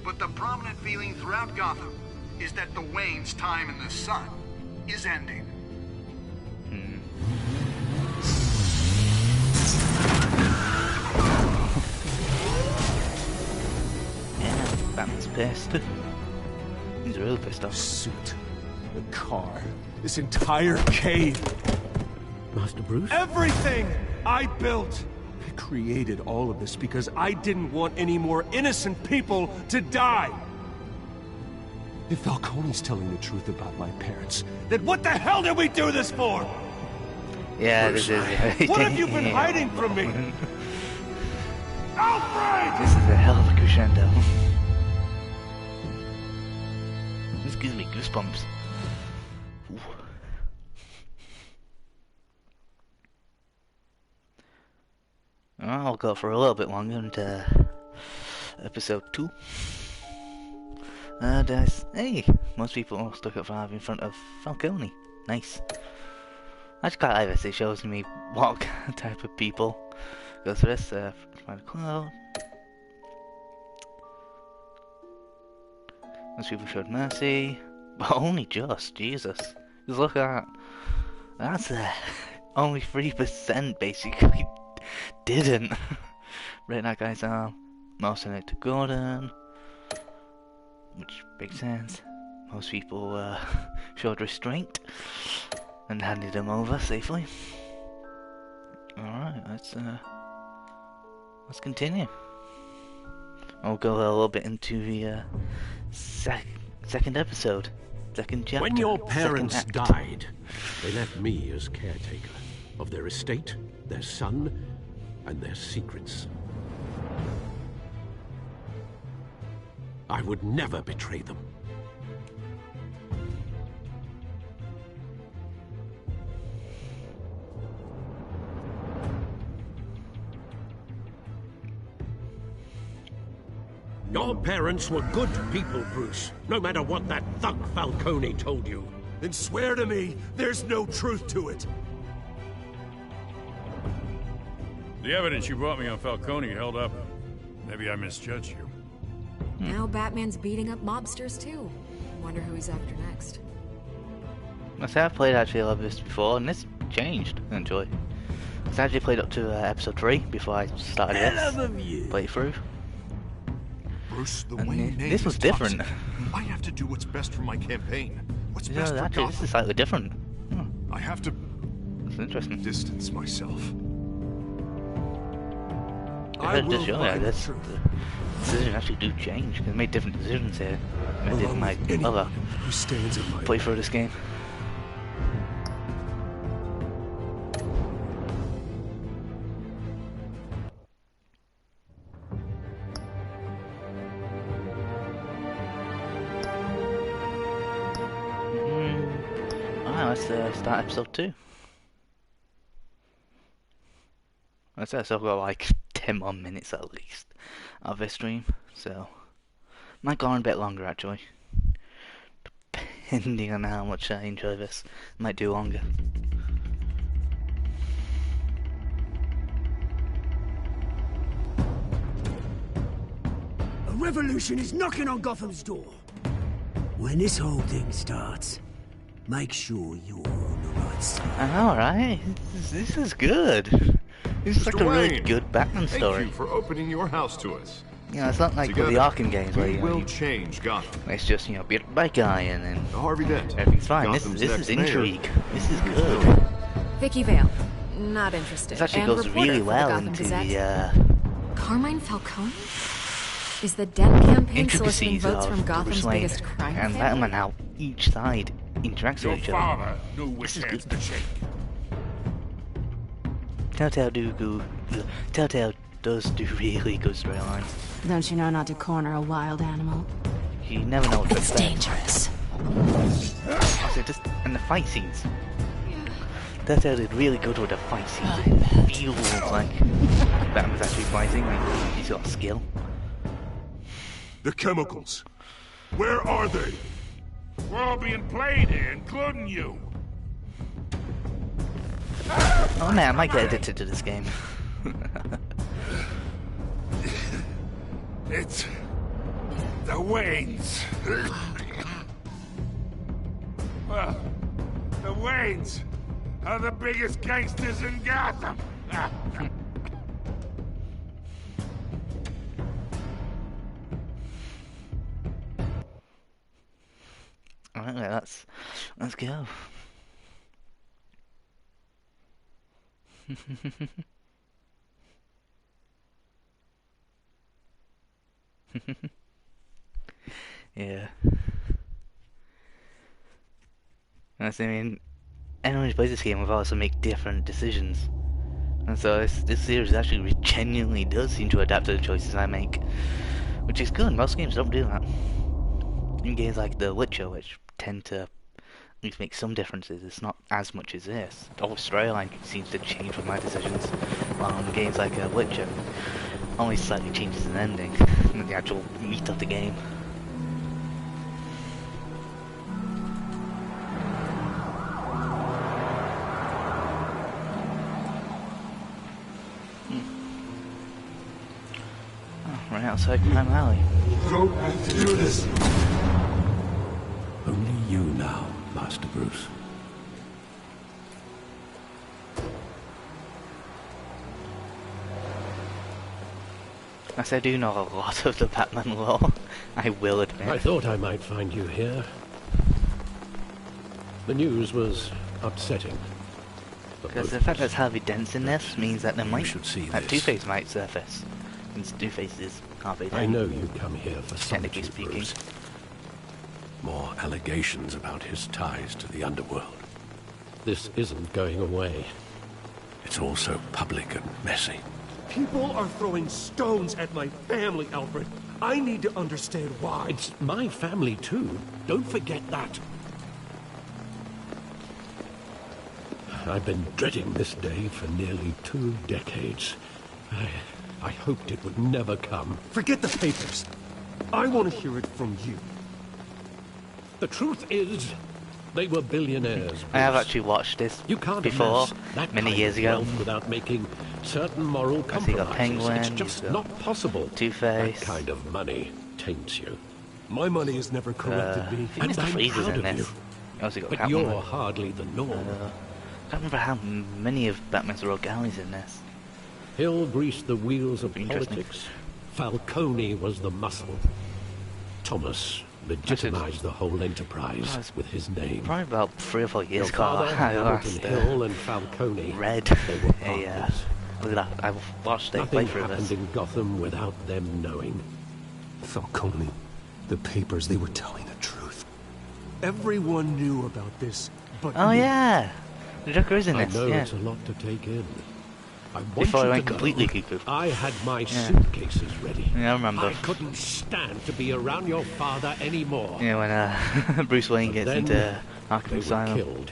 But the prominent feeling throughout Gotham is that the Waynes' time in the sun is ending. Yeah, Batman's pissed. He's really pissed off. The suit, the car, this entire cave. Master Bruce? Everything I built. I created all of this because I didn't want any more innocent people to die. If Falcone's telling the truth about my parents, then what the hell did we do this for? Yeah, Bruce, this is. what have you been hiding from me? Alfred! This is a hell of a crescendo. This gives me goosebumps. Ooh. I'll go for a little bit longer into episode 2. Hey, most people are stuck at 5 in front of Falcone. Nice. I just quite like this. It shows me what type of people go through this. Find a quote. Most people showed mercy, but only just. Jesus, just look at that. That's only 3% basically didn't break that guy's arm. Most of it to Gordon, which makes sense. Most people showed restraint and handed him over safely. Alright, let's continue. I'll go a little bit into the second episode. Second chapter. When your parents second act. died, they left me as caretaker of their estate, their son, and their secrets. I would never betray them. Your parents were good people, Bruce, no matter what that thug Falcone told you. Then swear to me there's no truth to it. The evidence you brought me on Falcone held up. Maybe I misjudged you. Now Batman's beating up mobsters too. Wonder who he's after next. I say I've played actually a lot of this before, and this changed. I enjoy. I actually played up to episode 3 before I started this playthrough. Bruce, the And Wayne name this was is different. toxic. I have to do what's best for my campaign. What's You best know, for actually, this Gotham? is slightly different. I have to It's interesting. distance myself. I just show you this. The decisions actually do change. Because I made different decisions here than I did in my other Who stands in my playthrough of this game. Alright, let's start episode 2. I said I've got like 10 more minutes at least of this stream, so might go on a bit longer actually. Depending on how much I enjoy this, might do longer. A revolution is knocking on Gotham's door. When this whole thing starts, make sure you're on the right side. I know, right? This is good. This is like Mr. a really Wayne, good Batman story. Thank you for opening your house to us. You know, it's not like Together, the Arkham games where we you will know, change Gotham. it's just, you know, beat up by a guy and then Harvey Dent. everything's fine. Gotham's This is next mayor. intrigue. This is good. Vicky Vale. Not interested. This actually And goes reporter really for the well Gotham into Gazette. the Carmine Falcone? Is the Dent campaign soliciting intricacies votes of from Gotham's Bruce Wayne biggest crime and family? Batman, how each side interacts Your with each other. father knew which hands to shake. Telltale does do really good storylines. Don't you know not to corner a wild animal? You never know what to It's expect. dangerous. Also, just and the fight scenes. Telltale did really good with the fight scenes. It feels like Batman's actually fighting. Like he's got skill. The chemicals. Where are they? We're all being played here, including you. Oh man, I might get addicted to this game. It's the Waynes. Well, the Waynes are the biggest gangsters in Gotham. Alright, let's go. Yeah. I mean, anyone who plays this game will also make different decisions. And so this series actually genuinely does seem to adapt to the choices I make. Which is good, most games don't do that. In games like The Witcher, which tend to at least make some differences, it's not as much as this. The whole storyline seems to change with my decisions. While in games like Witcher, only slightly changes an ending, and the actual meat of the game. right outside Crime Alley. You don't have to do this. Only you now, Master Bruce. As I do know a lot of the Batman lore, I will admit. I thought I might find you here. The news was upsetting. Because the fact that Harvey Dent's in this means that there might that this. Two-Face might surface. Since Two-Face is Harvey Dent. I know you come here for technically solitude, speaking. Bruce. More allegations about his ties to the underworld. This isn't going away. It's all so public and messy. People are throwing stones at my family, Alfred. I need to understand why. It's my family too. Don't forget that. I've been dreading this day for nearly 2 decades. I hoped it would never come. Forget the papers. I want to hear it from you. The truth is, they were billionaires. I have actually watched this You can't before, amass that many kind years of ago. wealth without making certain moral Because you got compromises. Penguin, It's you've just got not possible. Two-Face. That kind of money taints you. My money has never corrupted me. I think And Mr. I'm Freeze's proud in of this. you. You also got But Catwoman. you're hardly the norm. I can't remember how many of Batman's rogue galleys in this. Hill greased the wheels of Interesting. politics. Falcone was the muscle. Thomas legitimized the whole enterprise with his name. Probably about 3 or 4 years Your ago, father, I Hamilton last Hill, and Falcone read they were I watched a Nothing playthrough of happened this. in Gotham without them knowing. Falcone, the papers, they were telling the truth. Everyone knew about this, but Oh me. yeah, the Joker is in I this. know Yeah. it's a lot to take in. I want Before you I went to know, completely cuckoo. I had my Yeah. suitcases ready. Yeah, I remember. I couldn't stand to be around your father anymore. Yeah, when Bruce Wayne gets Then into they Arkham were Asylum. killed,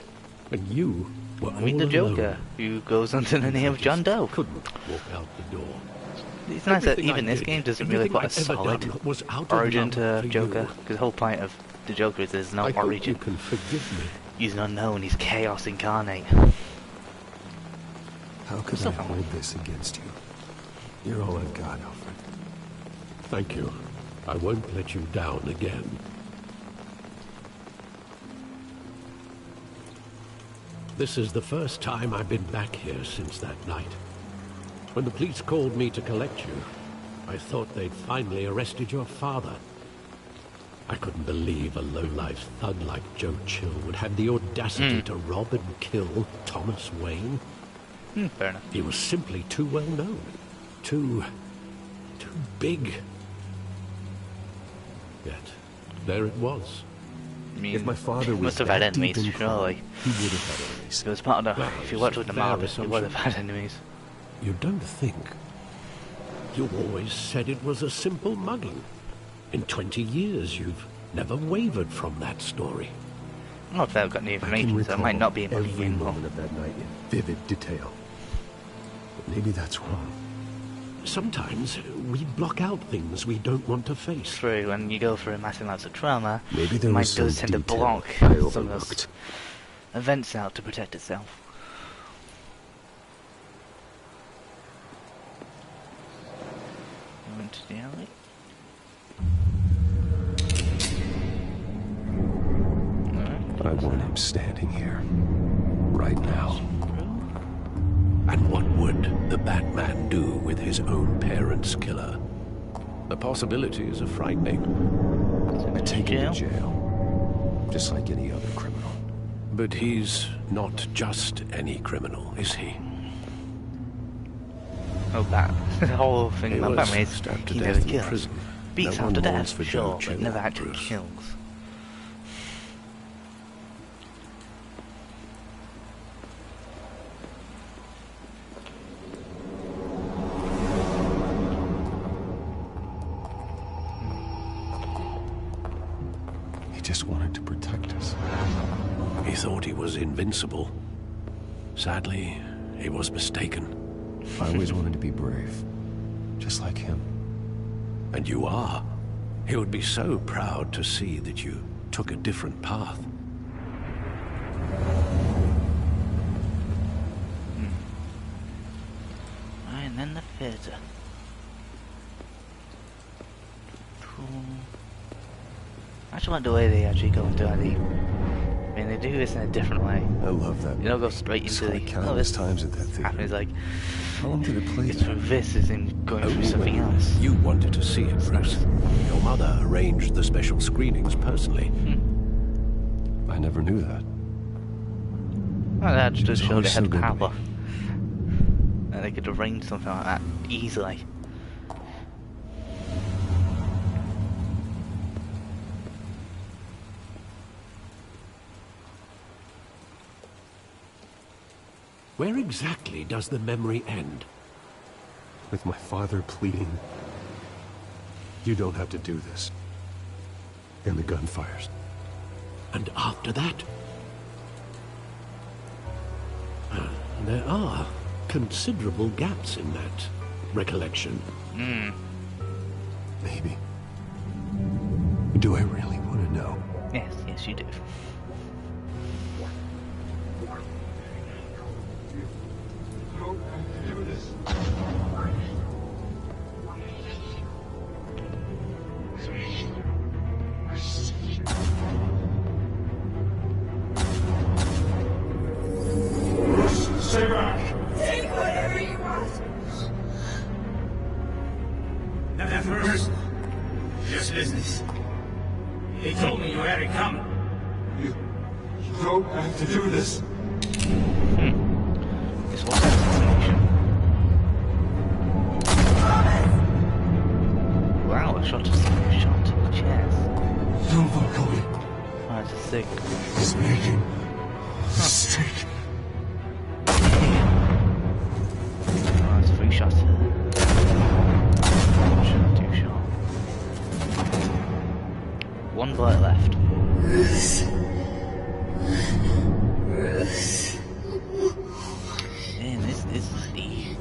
and you were I meet all the Joker, alone. who goes under the name of John Doe. Couldn't walk out the door. It's nice that Everything I even this did, game doesn't really everything put a I've ever solid done was out of origin love to for Joker, you. because the whole point of the Joker is there's no I hope origin. you can forgive me. He's an unknown, he's chaos incarnate. How could I hold this against you? You're all I've got, Alfred. Thank you. I won't let you down again. This is the first time I've been back here since that night. When the police called me to collect you, I thought they'd finally arrested your father. I couldn't believe a low-life thug like Joe Chill would have the audacity to rob and kill Thomas Wayne. Fair enough. He was simply too well known. Too big. Yet, there it was. I mean, If my father was must have had that deep enemies, in crime, surely. he would have had enemies. It was part of the. Well, If you worked with the fair mob, you assumption. would have had enemies. You don't think? You always said it was a simple mugging. In 20 years, you've never wavered from that story. Not that I've got any I can information, so it might recall not be a money every game. moment of that night in vivid detail. But maybe that's wrong. Sometimes we block out things we don't want to face. True, when you go through massive amounts of trauma, Maybe your there mind was some does tend to detail block I some of those overlooked. events out to protect itself. Went to the alley. I want him standing here, right now. And what would the Batman do with his own parents' killer? The possibilities are frightening. I take him to jail, just like any other criminal. But he's not just any criminal, is he? Oh, that. The whole thing He about was Batman is stabbed to he death never in kills. prison. Beats No half to one death, mourns for Joe sure, Chill, but never actually Bruce. kills. He just wanted to protect us. He thought he was invincible. Sadly, he was mistaken. I always wanted to be brave, just like him. And you are. He would be so proud to see that you took a different path. And then the theatre. actually like the way they actually go into ID. I mean, they do this in a different way. I love that. You don't go straight into the. Countless times at that theater. Happening. Like, how long did it play? It's through this is him going through something else. You wanted to see it, Bruce. Your mother arranged the special screenings personally. I never knew that. Well, that just showed they had power. And they could arrange something like that easily. Where exactly does the memory end? With my father pleading, "You don't have to do this." And the gun fires. And after that? There are considerable gaps in that recollection. Maybe. Do I really want to know? Yes, yes you do. Stay back! Take whatever you want! Nothing personal. Just business. He told me you had it coming. You don't have to do this. This was assassination. Wow, a shot to the chest. No, Falcone. That's sick. He's making a mistake. That's 3 shots to the... Shot, 2 shot. 1 bullet left. Man, this is the...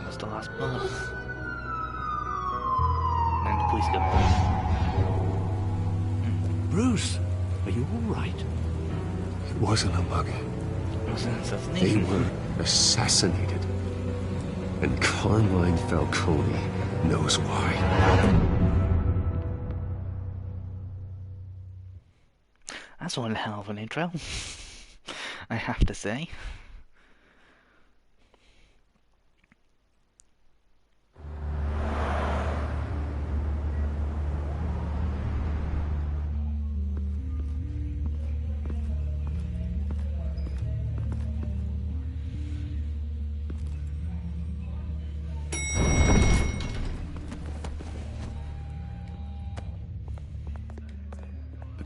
That's the last bullet. And then the police go. Bruce, are you all right? It wasn't a bug. It was an They assassination. were assassinated. And Carmine Falcone knows why. That's one hell of an intro. I have to say.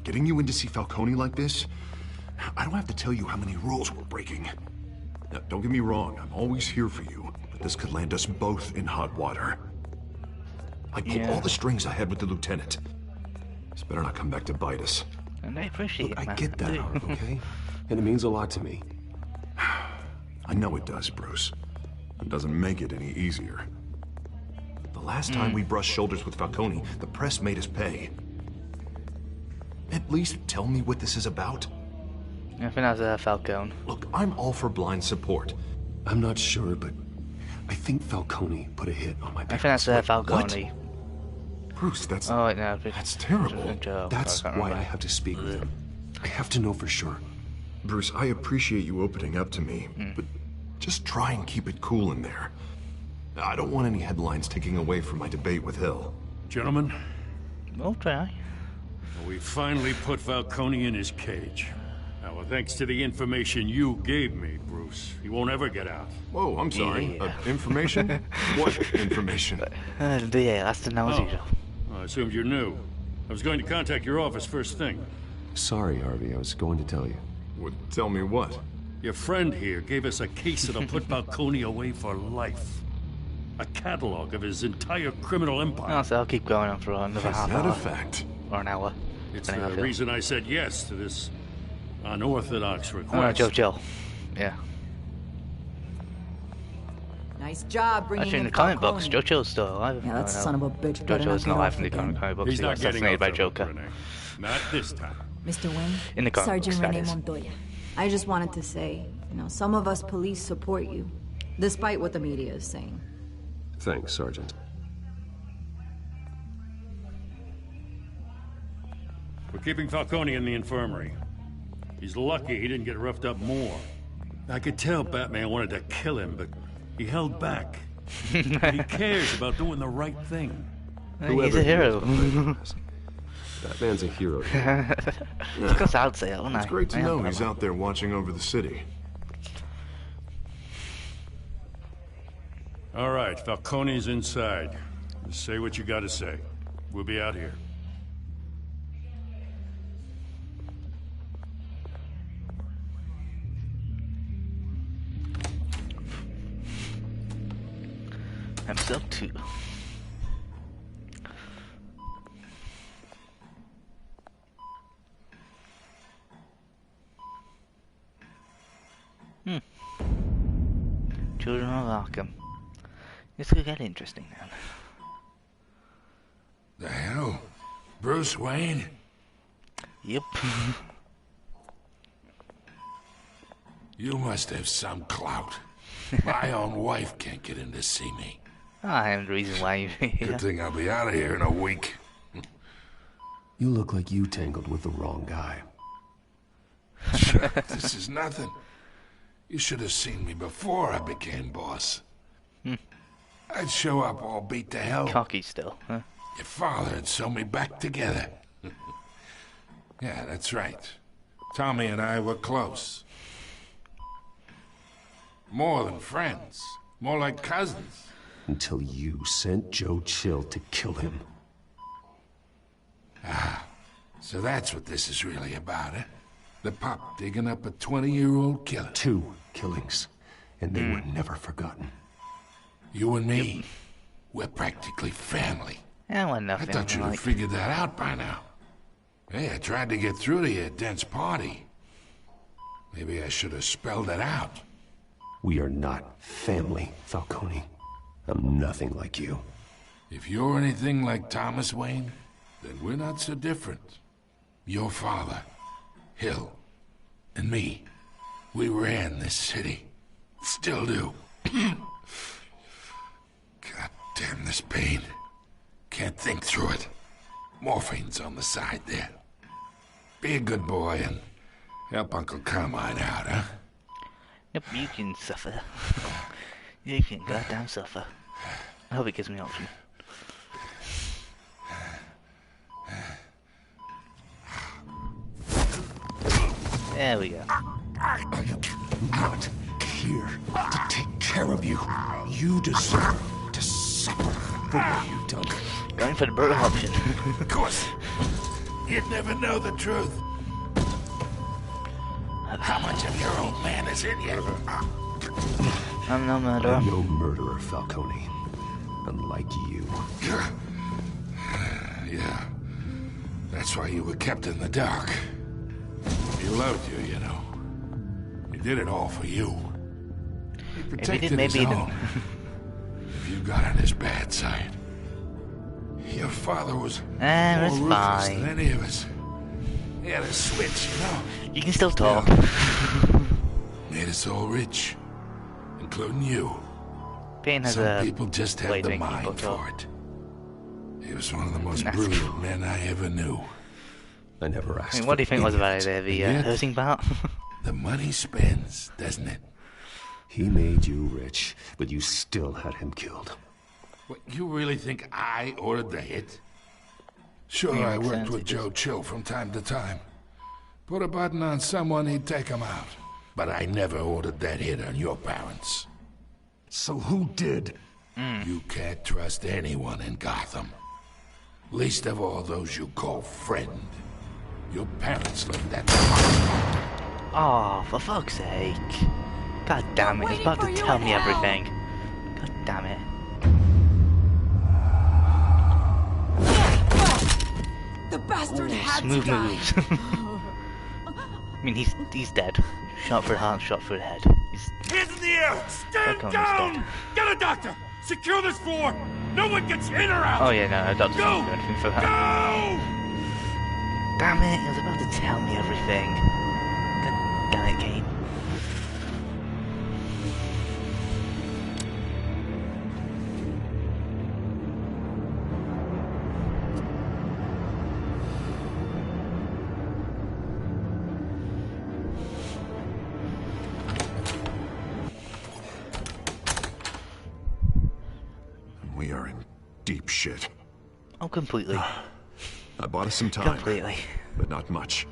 Getting you in to see Falcone like this? I don't have to tell you how many rules we're breaking. Now, don't get me wrong, I'm always here for you, but this could land us both in hot water. I pulled all the strings I had with the lieutenant. This better not come back to bite us. And I appreciate it, I man. get that, I do. Harv, okay? And it means a lot to me. I know it does, Bruce. It doesn't make it any easier. The last time we brushed shoulders with Falcone, the press made us pay. At least tell me what this is about. I think that's Falcone. Look, I'm all for blind support. I'm not sure, but I think Falcone put a hit on my I think parents. that's Falcone. What? Bruce, that's... Oh, wait, no. That's terrible. That's why I have to speak with him. I have to know for sure. Bruce, I appreciate you opening up to me, but just try and keep it cool in there. I don't want any headlines taking away from my debate with Hill. Gentlemen, We'll try. we finally put Falcone in his cage. Now, thanks to the information you gave me, Bruce, he won't ever get out. Whoa, I'm sorry. Yeah. Information? What information? Yeah, that's the analogy. I assumed you knew. I was going to contact your office first thing. Sorry, Harvey, I was going to tell you. Well, tell me what? Your friend here gave us a case that'll put Falcone away for life. A catalog of his entire criminal empire. Oh, so I'll keep going on for another half Is that hour. a fact? Or an hour. It's depending how I the feel. reason I said yes to this unorthodox Oh, request. Joe. Yeah. Nice job bringing Actually, in in the comic books, Falcone. Jojo's still alive. Yeah, that I know. son of a bitch better Jojo's not not get alive off in the again. comic books. He's He not got getting assassinated by off the hook, Joker. Renee. Not this time. Mr. Wayne, In the comic Sergeant books, that Renee is. Montoya. I just wanted to say, some of us police support you, despite what the media is saying. Thanks, Sergeant. We're keeping Falcone in the infirmary. He's lucky he didn't get roughed up more. I could tell Batman wanted to kill him, but he held back. He cares about doing the right thing. He's a hero. Batman's a hero. Because I'd say it, wouldn't I? It's great to I am know Batman. he's out there watching over the city. All right, Falcone's inside. Just say what you gotta say. We'll be out here. Episode 2. Children of Arkham. This could get interesting now. The hell? Bruce Wayne? Yep. You must have some clout. My own wife can't get in to see me. I am the reason why you're here. Good thing I'll be out of here in a week. You look like you tangled with the wrong guy. Sure, this is nothing. You should have seen me before I became boss. I'd show up all beat to hell. Cocky still, huh? Your father had sewn me back together. Yeah, that's right. Tommy and I were close. More than friends. More like cousins. Until you sent Joe Chill to kill him. Ah, so that's what this is really about, eh? The pup digging up a 20-year-old killer. 2 killings, and they were never forgotten. You and me, we're practically family. Yeah, well, nothing. I thought you'd have figured that out by now. Hey, I tried to get through to your dense party. Maybe I should have spelled it out. We are not family, Falcone. I'm nothing like you. If you're anything like Thomas Wayne, then we're not so different. Your father, Hill, and me, we ran this city. Still do. God damn this pain. Can't think through it. Morphine's on the side there. Be a good boy and help Uncle Carmine out, huh? Yep, you can suffer. You can goddamn suffer. I hope it gives me an option. There we go. I am not here to take care of you. You deserve to suffer for what you've done. Going for the brutal option. Of course. You'd never know the truth. How much of your old man is in you? I'm no murderer. I'm no murderer, Falcone. Unlike you. Yeah. That's why you were kept in the dark. He loved you, you know. He did it all for you. He protected his own. If you got on his bad side. Your father was more ruthless than any of us. He had a switch, you know. You can still talk. Made us all rich, including you. Payne has Some people just have the mind talk. for it. He was one of the most brilliant men I ever knew. I never asked. I mean, what do you think was about it there? The hurting part? The money spends, doesn't it? He made you rich, but you still had him killed. What, you really think I ordered the hit? Sure, I worked with Joe Chill from time to time. Put a button on someone, he'd take him out. But I never ordered that hit on your parents. So who did? You can't trust anyone in Gotham. Least of all those you call friend. Your parents left that. Oh, for fuck's sake. God damn it, he's about to tell me everything. God damn it. The bastard had to Smooth die. moves. I mean, he's dead. Shot for the heart, shot for the head. He's Hands in the air! Stand Falcone's down! dead. Get a doctor! Secure this floor! No one gets in or out! Oh yeah, no, doctor's Go! not doing anything for that. Go! Damn it, he was about to tell me everything. God damn it, game. We are in deep shit. Oh, completely. I bought us some time. Completely. But not much.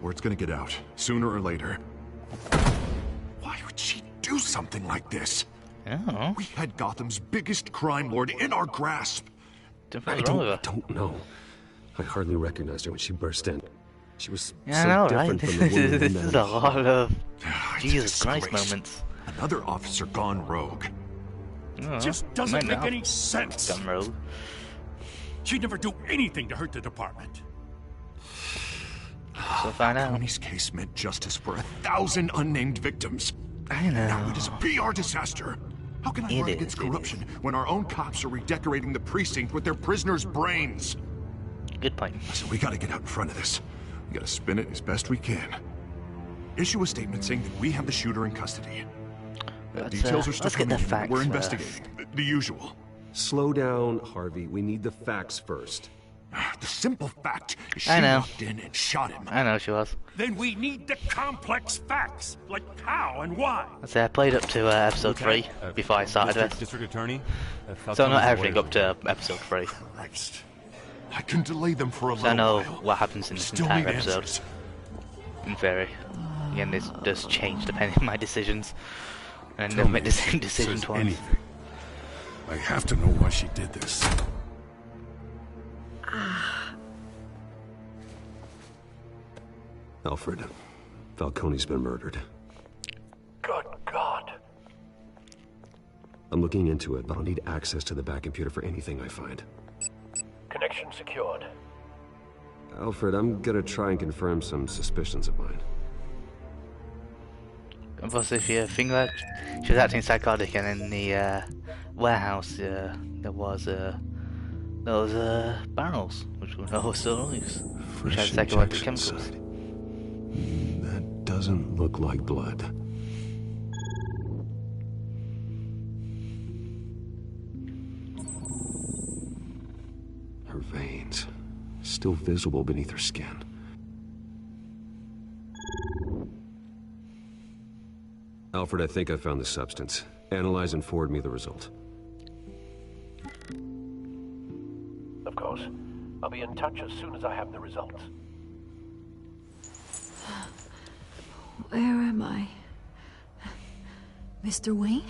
Word's gonna get out, sooner or later. Why would she do something like this? Oh. We had Gotham's biggest crime lord in our grasp. I don't know. I hardly recognized her when she burst in. She was Yeah, so I know, different right? from the woman This we is met. a lot of Jesus Disgraced. Christ moments. Another officer gone rogue. It just doesn't might make not. any sense. Gone rogue. She'd never do anything to hurt the department. So find out. Tony's case meant justice for 1,000 unnamed victims. I know. Now it is a PR disaster. How can I run against corruption when our own cops are redecorating the precinct with their prisoners' brains? Good point. So we gotta get out in front of this. We gotta spin it as best we can. Issue a statement saying that we have the shooter in custody. Details are still let's get coming the in, but facts we're first. investigating. The usual. Slow down, Harvey. We need the facts first. The simple fact is she I know. walked in and shot him. I know she was. Then we need the complex facts, like how and why. I say I played up to episode 3 before I started this. District Attorney. So not everything up to episode 3. Christ. I can delay them for a So I little know while. what happens in this Still entire need episode. answers. In theory. Again, this does change depending on my decisions. And Tell never me make the same if it decision says twice. anything. I have to know why she did this. Alfred, Falcone's been murdered. Good God. I'm looking into it, but I'll need access to the back computer for anything I find. Connection secured. Alfred, I'm gonna try and confirm some suspicions of mine. And plus, if you think that she was acting psychotic, and in the warehouse there was barrels, which were no steroids, which had Fresh psychoactive injection chemicals. site. That doesn't look like blood. Her veins, still visible beneath her skin. Alfred, I think I found the substance. Analyze and forward me the result. Of course. I'll be in touch as soon as I have the results. Where am I? Mr. Wayne?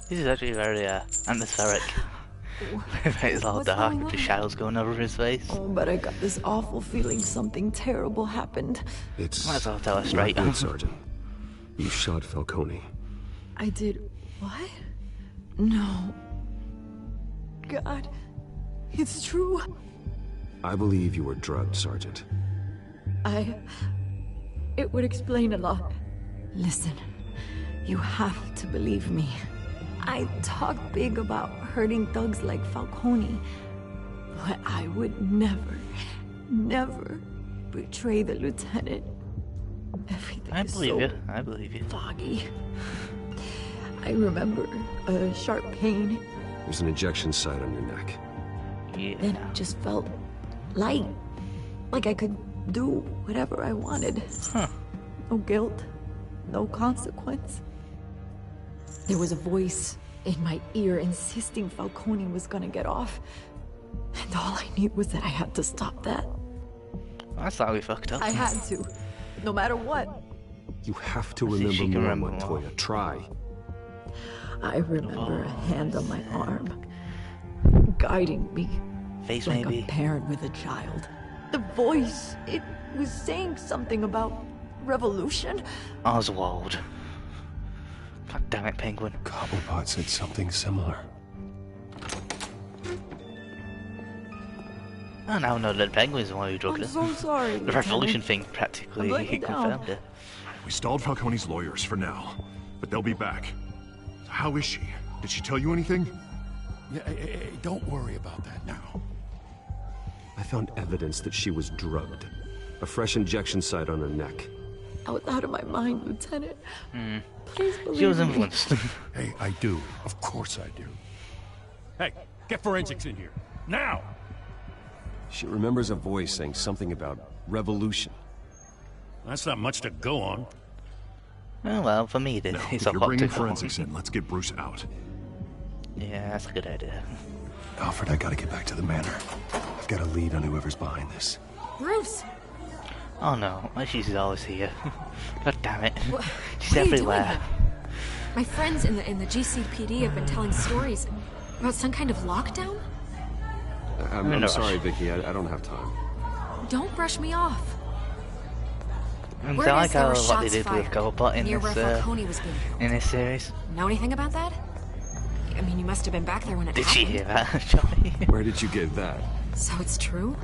This is actually very atmospheric. It's all What's dark, going with the on? shadows going over his face. Oh, but I got this awful feeling something terrible happened. It's Might as well tell her straight. not good, Sergeant. You shot Falcone. I did what? No. God, it's true. I believe you were drugged, Sergeant. It would explain a lot. Listen, you have to believe me. I talk big about hurting thugs like Falcone, but I would never betray the lieutenant. Everything I is believe so you. I believe you. foggy. I remember a sharp pain, There's an injection site on your neck. Yeah. then it just felt light, like I could do whatever I wanted. Huh. No guilt, no consequence. There was a voice in my ear insisting Falcone was gonna get off. And all I knew was that I had to stop that. That's how we fucked up. I had to, no matter what. You have to Let's see if she remember can more, remember more. Montoya. Try. I remember a hand on my arm, guiding me Face like maybe. a parent with a child. The voice, it was saying something about revolution. Oswald. God damn it, Penguin. Cobblepot said something similar. I now know that Penguin's the one who drugged I'm her. so sorry, The revolution Lieutenant. thing practically I'm letting you down. confirmed it. We stalled Falcone's lawyers for now, but they'll be back. How is she? Did she tell you anything? Don't worry about that now. I I found evidence that she was drugged. A fresh injection site on her neck. I was out of my mind, Lieutenant. Please believe She was me. influenced. Hey, I do. Of course I do. Hey, get forensics in here. Now! She remembers a voice saying something about revolution. That's not much to go on. Oh well, for me, No, it's if a you're hot bringing to forensics in, let's get Bruce out. Yeah, that's a good idea. Alfred, I gotta get back to the manor. I've got a lead on whoever's behind this. Bruce! Oh no, she's always here. God damn it. She's What are you doing everywhere. here? My friends in the GCPD have been telling stories about some kind of lockdown. I'm sorry, Vicky. I don't have time. Don't brush me off. And Word I like is there how were what they shots did with fired Goldbot in near this where Falcone was being held. in this series. Know anything about that? I mean, you must have been back there when it Did happened. she hear that, Johnny? Where did you get that? So it's true?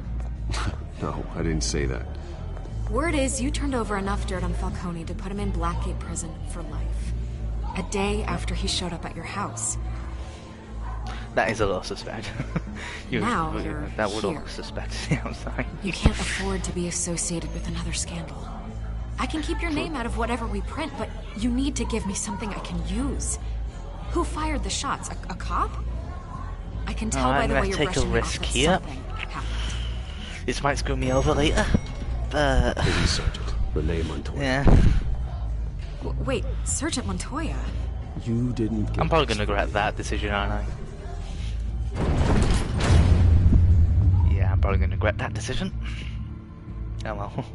No, I didn't say that. Word is you turned over enough dirt on Falcone to put him in Blackgate Prison for life. A day after he showed up at your house. That is a little suspect. Now you're that would here. look suspect to the outside. You can't afford to be associated with another scandal. I can keep your name out of whatever we print, but you need to give me something I can use. Who fired the shots? A cop? I can tell by I'm the gonna way you're take a brushing it off risk that here. something happened. This might screw me over later, but Police Sergeant Renee Montoya. yeah, Wait, Sergeant Montoya? You didn't get I'm probably gonna regret that decision, aren't I? Yeah, I'm probably gonna regret that decision. Oh well.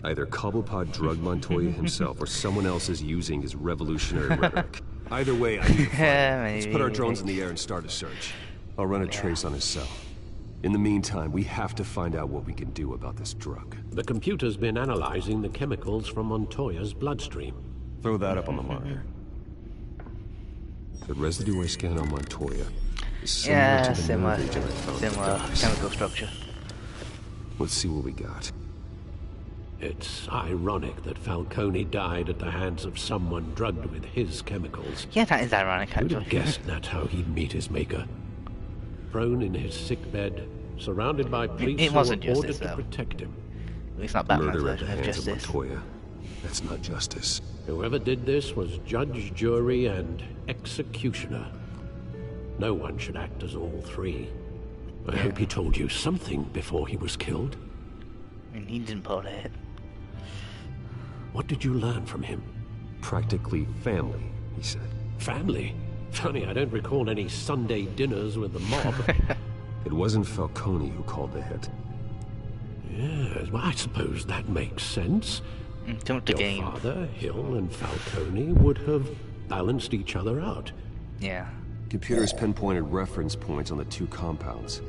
Either Cobblepot drugged Montoya himself or someone else is using his revolutionary rhetoric. Either way, I need to find him. Let's put our drones in the air and start a search. I'll run a trace on his cell. In the meantime, we have to find out what we can do about this drug. The computer's been analyzing the chemicals from Montoya's bloodstream. Throw that up on the monitor. The residue I scan on Montoya is similar to the nerve agent I found in the dogs. Chemical structure. Let's see what we got. It's ironic that Falcone died at the hands of someone drugged with his chemicals. Yeah, that is ironic, Who'd actually. have guessed that's how he'd meet his maker? Prone in his sickbed, surrounded by police It wasn't who were ordered justice, to though. protect him. It's not Batman's Murder at the version of hands of justice. Montoya. That's not justice. Whoever did this was judge, jury, and executioner. No one should act as all three. I hope he told you something before he was killed. I mean, he didn't pull it. What did you learn from him? Practically family, he said. Family? Funny, I don't recall any Sunday dinners with the mob. It wasn't Falcone who called the hit. Yes, well, I suppose that makes sense. Too much to Your gain. father, Hill, and Falcone would have balanced each other out. Yeah. Computers pinpointed reference points on the two compounds.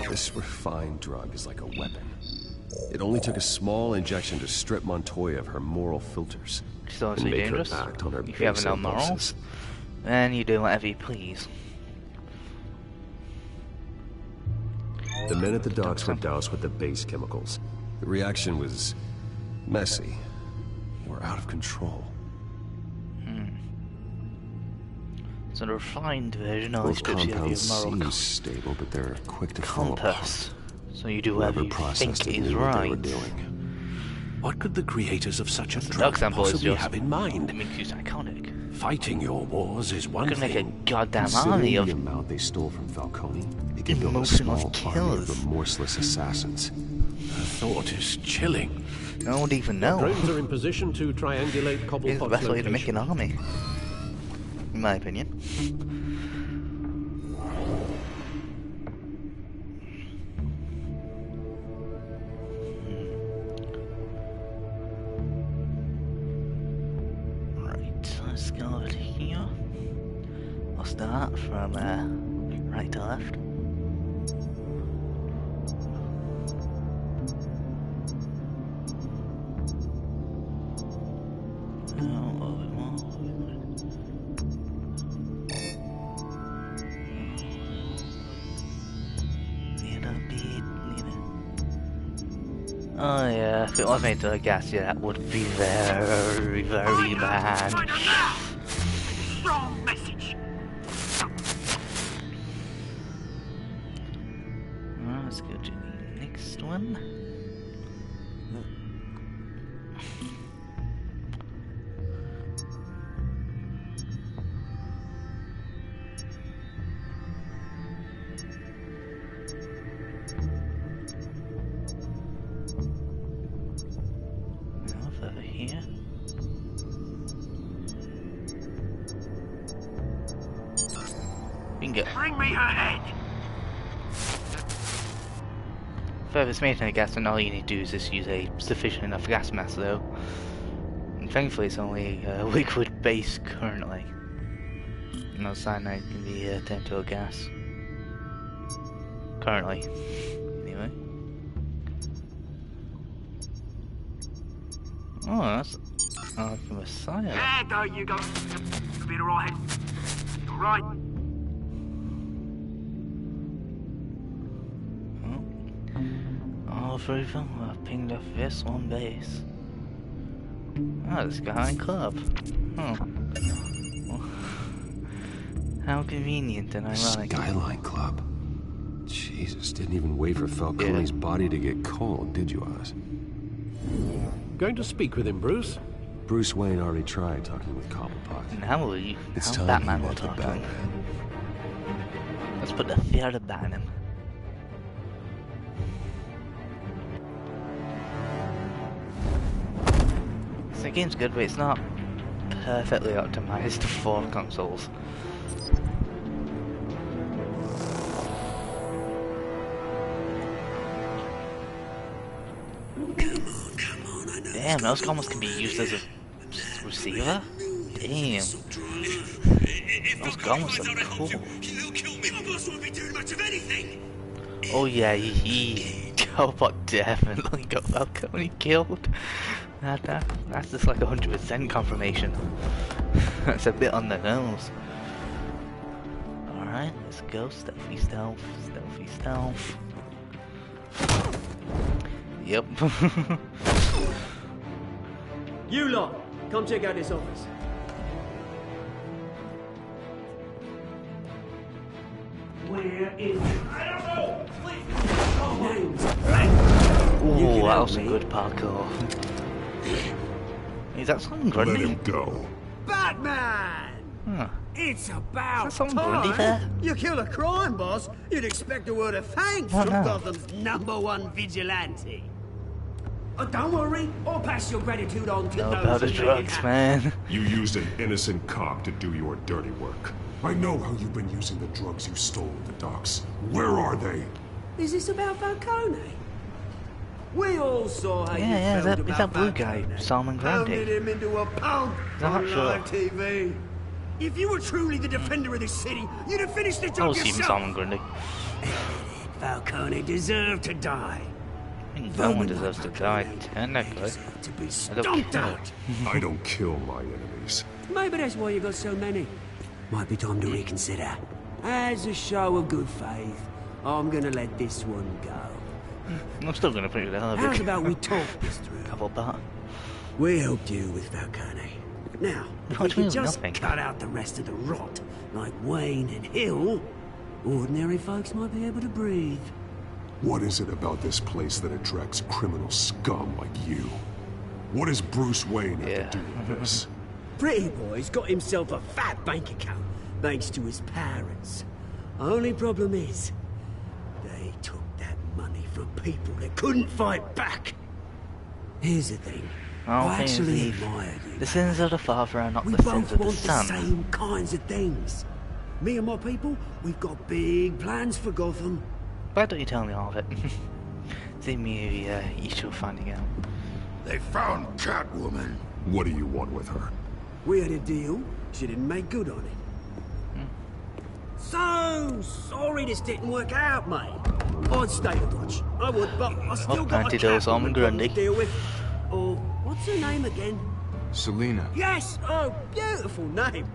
This refined drug is like a weapon. It only took a small injection to strip Montoya of her moral filters. She's also and make dangerous. her act on her If you have base no impulses. morals, then you do whatever you please. The men at the docks were doused with the base chemicals. The reaction was messy. They were out of control. So the refined version only Both strips you of compounds your moral seem stable, but they're quick to fall compass. apart. So you do whatever Whoever you processed think it is knew what they were right. doing. What could the creators of such a The drug dog sample is possibly just have in mind? It makes you psychotic. Fighting your wars is one Could make a thing. goddamn Considering army of the amount they stole from Falcone, it could build a small emotional army of killers. remorseless assassins. The thought is chilling. No one would even know. Drones are in position to triangulate It's the Cobblepot's best way to make location. an army, in my opinion. from right to left. Oh yeah, if it was made to gas, yeah, that would be very, very bad. Strong message. Let's go to the next one. Over here. Bingo. Bring me her head. Further smashing the gas, and all you need to do is just use a sufficient enough gas mask, though. And thankfully, it's only liquid base currently. No cyanide can be turned to a gas. Currently, anyway. Oh, that's like a Messiah. Yeah, there you go. You'll be alright. Alright. All three of them were pinged off this one base. Oh, the Skyline Club. Oh. How convenient and ironic. Skyline Club? Jesus, didn't even wait for Falcone's body to get cold, did you, Oz? Going to speak with him, Bruce? Bruce Wayne already tried talking with Cobblepot. Now will you? It's How time Batman he will met the talk to him. Batman. Let's put the fear of Batman in him. So the game's good, but it's not perfectly optimized for consoles. Damn, those comments can be used as a receiver? Damn. Those comments are cool. Oh yeah, Cobblepot definitely got Falcone killed. That's just like 100% confirmation. That's a bit on the nose. Alright, let's go. Stealthy stealth, stealthy stealth. Yep. You lot, come check out this office. Where is... I don't know! Please! Ooh, that was some good parkour. Is that someone Grundy? Let him go. Batman! Huh. It's about Is that someone Grundy there? You kill a crime boss, you'd expect a word of thanks What from now? Gotham's #1 vigilante. Oh, don't worry, I'll pass your gratitude on to No those about the who made it drugs, happen. man. You used an innocent cop to do your dirty work. I know how you've been using the drugs you stole at the docks. Where are they? Is this about Falcone? We all saw how you Yeah, felt is about that blue guy, Falcone. Salman Pounded Grundy? him into a pulp I'm not on sure. live TV. If you were truly the defender of this city, you'd have finished the I job was even yourself. Salman Grundy. Falcone deserved to die. I think no one deserves to die, technically. To be I don't stomped care. out. I don't kill my enemies. Maybe that's why you got so many. Might be time to reconsider. As a show of good faith, I'm gonna let this one go. I'm still gonna put it down a bit. How's about we talk this through? Cobblepot. We helped you with Falcone. Now, if we Helped me could with just nothing. cut out the rest of the rot, like Wayne and Hill, ordinary folks might be able to breathe. What is it about this place that attracts criminal scum like you? What does Bruce Wayne have to do with this? Pretty Boy's got himself a fat bank account, thanks to his parents. Only problem is, they took that money from people that couldn't fight back. Here's the thing. I actually admire you. The sins of the father are not We the sins both of the want the son. same kinds of things. Me and my people, we've got big plans for Gotham. Why don't you tell me all of it? See me each of finding out. They found Catwoman. What do you want with her? We had a deal. She didn't make good on it. So sorry this didn't work out, mate. I'd stay to watch. I would, but I still got a Telltales Catwoman Batman to deal with. Oh, what's her name again? Selina. Yes! Oh, beautiful name.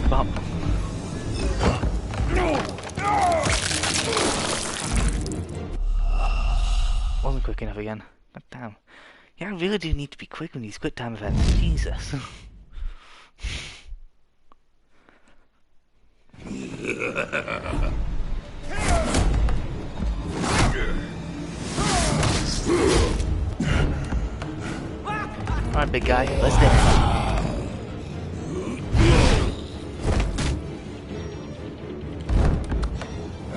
Bop. Wasn't quick enough again. God damn. Yeah, I really do need to be quick with these quick time events. Jesus. Alright, big guy, let's do it.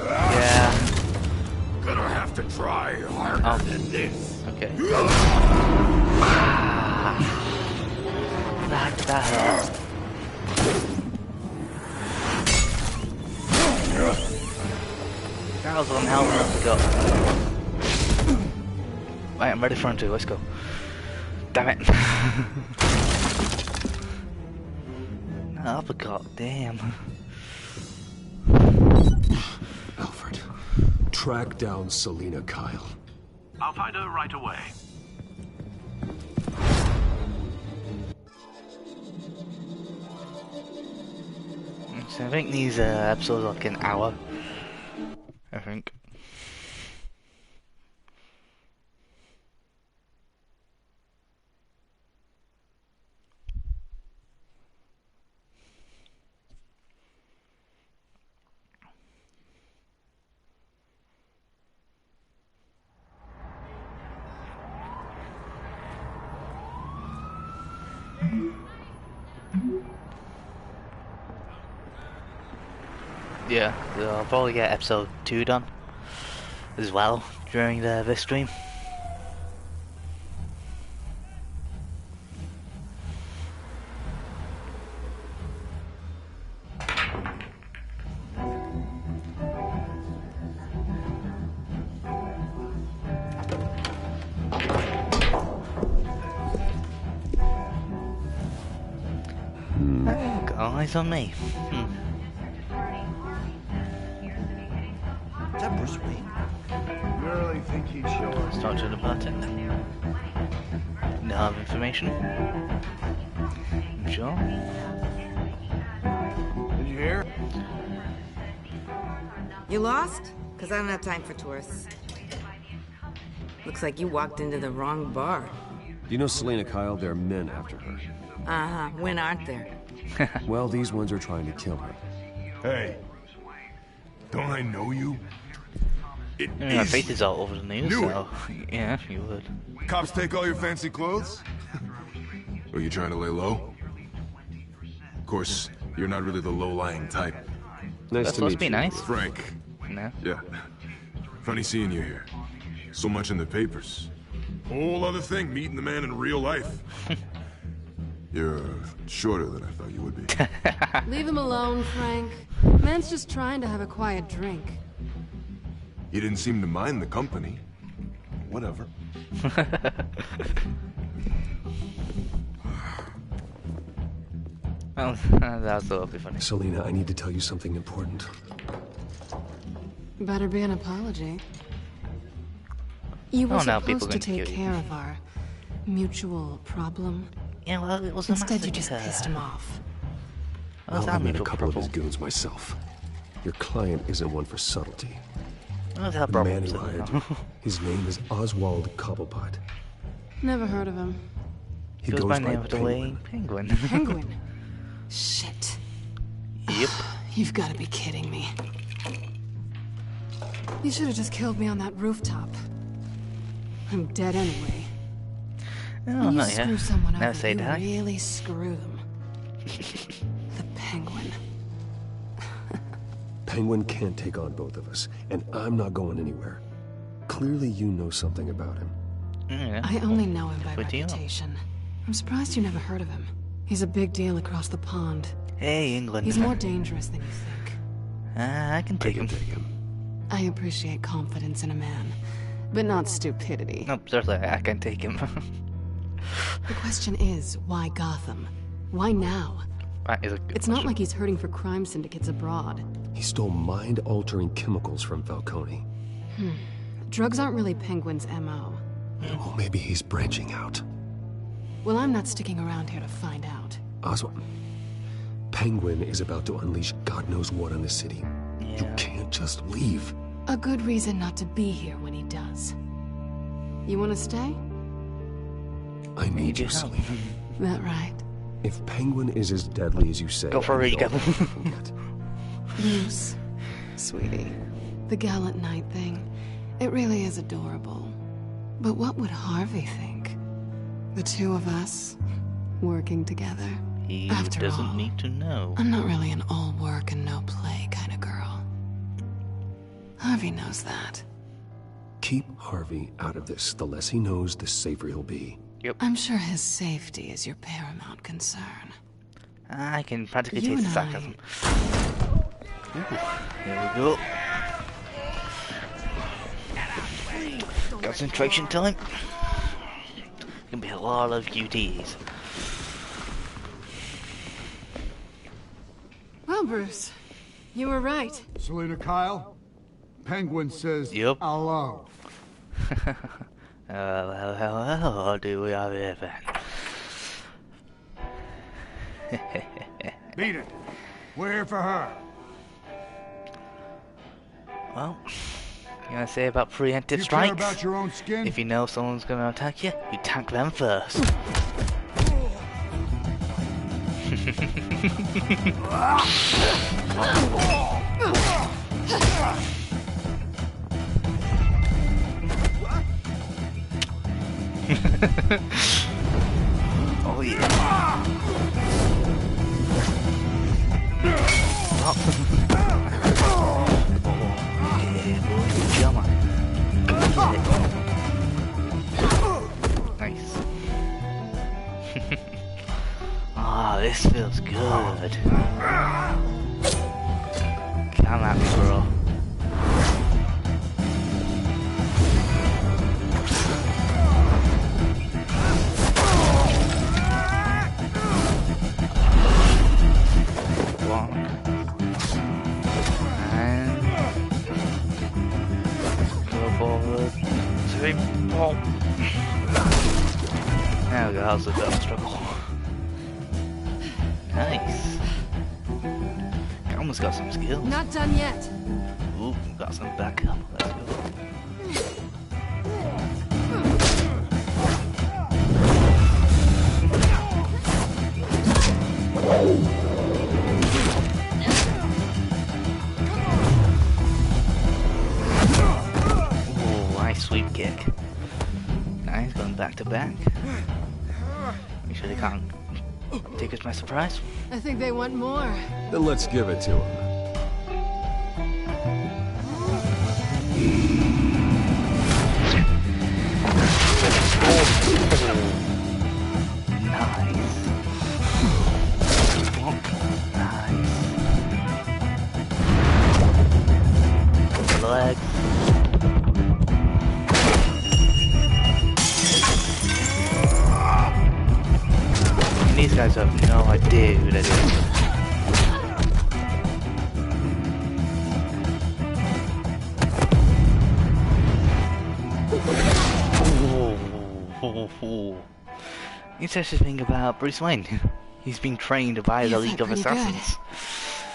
Yeah. Gonna have to try harder than this. Okay. That hurt. That was one hell of a go. Right, I'm ready for him too. Let's go. Damn it. No, uppercut. Damn. Alfred, track down Selina Kyle. I'll find her right away. So I think these episodes are like an hour. I think. Yeah, I'll probably get episode 2 done as well during this stream. Got eyes on me. Is that Bruce Wayne? You really think he'd show up? Start to the button. No have information. Sure. Did you hear? You lost? Because I don't have time for tourists. Looks like you walked into the wrong bar. Do you know Selina Kyle? There are men after her. Uh-huh. When aren't there? Well, these ones are trying to kill her. Hey. Don't I know you? My face is all over the news, so yeah, you would. Cops take all your fancy clothes? Are you trying to lay low? Of course, you're not really the low-lying type. Nice to meet you. Be nice. Frank. No. Yeah. Funny seeing you here. So much in the papers. Whole other thing, meeting the man in real life. You're shorter than I thought you would be. Leave him alone, Frank. Man's just trying to have a quiet drink. You didn't seem to mind the company. Whatever. Well, that was awfully funny. Selina, I need to tell you something important. Better be an apology. You were now people supposed to can take kill you. care of our mutual problem. Yeah, well, it was Instead, you just pissed him off. Well, I met a couple of his goons myself. Your client isn't one for subtlety. The man who hired you, his name is Oswald Cobblepot. Never heard of him. He goes by name of the way Penguin. Penguin? Shit. Yep. You've got to be kidding me. You should have just killed me on that rooftop. I'm dead anyway. No, when you not screw yet. someone Never over, say you that. really screw them. The Penguin. Penguin can't take on both of us, and I'm not going anywhere. Clearly you know something about him. Yeah. I only know him by Good deal. reputation. I'm surprised you never heard of him. He's a big deal across the pond. Hey, England. He's more dangerous than you think. I can take him. I appreciate confidence in a man, but not stupidity. Nope, certainly I can take him. The question is, why Gotham? Why now? That is a good It's question. not like he's hurting for crime syndicates abroad. He stole mind-altering chemicals from Falcone. Drugs aren't really Penguin's MO. Well, maybe he's branching out. Well, I'm not sticking around here to find out. Oswald, Penguin is about to unleash God knows what on the city. Yeah. You can't just leave. A good reason not to be here when he does. You want to stay? I need you, Selina. That right. If Penguin is as deadly as you say, Go for it, you go. Bruce, sweetie, the gallant knight thing, it really is adorable. But what would Harvey think? The two of us, working together. He After doesn't all, need to know. I'm not really an all work and no play kind of girl. Harvey knows that. Keep Harvey out of this. The less he knows, the safer he'll be. Yep. I'm sure his safety is your paramount concern. I can practically You taste the and I- sarcasm. Ooh, here we go. Concentration time. Gonna be a lot of QTs. Well, Bruce, you were right. Selina Kyle, Penguin says hello. Hello, do we have here then? Beat it. We're here for her. Well, you gonna say about preemptive You strikes? care about your own skin? If you know someone's gonna attack you, you attack them first. Oh yeah. Nice. Ah, this feels good. Come at me, bro. Block. And go forward. Sweep. Pop. There we go, that was a bit of a struggle. Nice. Almost got some skills. Not done yet. Ooh, got some backup. Let's go. Ooh, nice sweep kick. Nice, going back to back. Make sure they can't take us by surprise. I think they want more. Then let's give it to him. Legs. These guys have no idea who that is. Interesting thing about Bruce Wayne. He's been trained by the League of Assassins.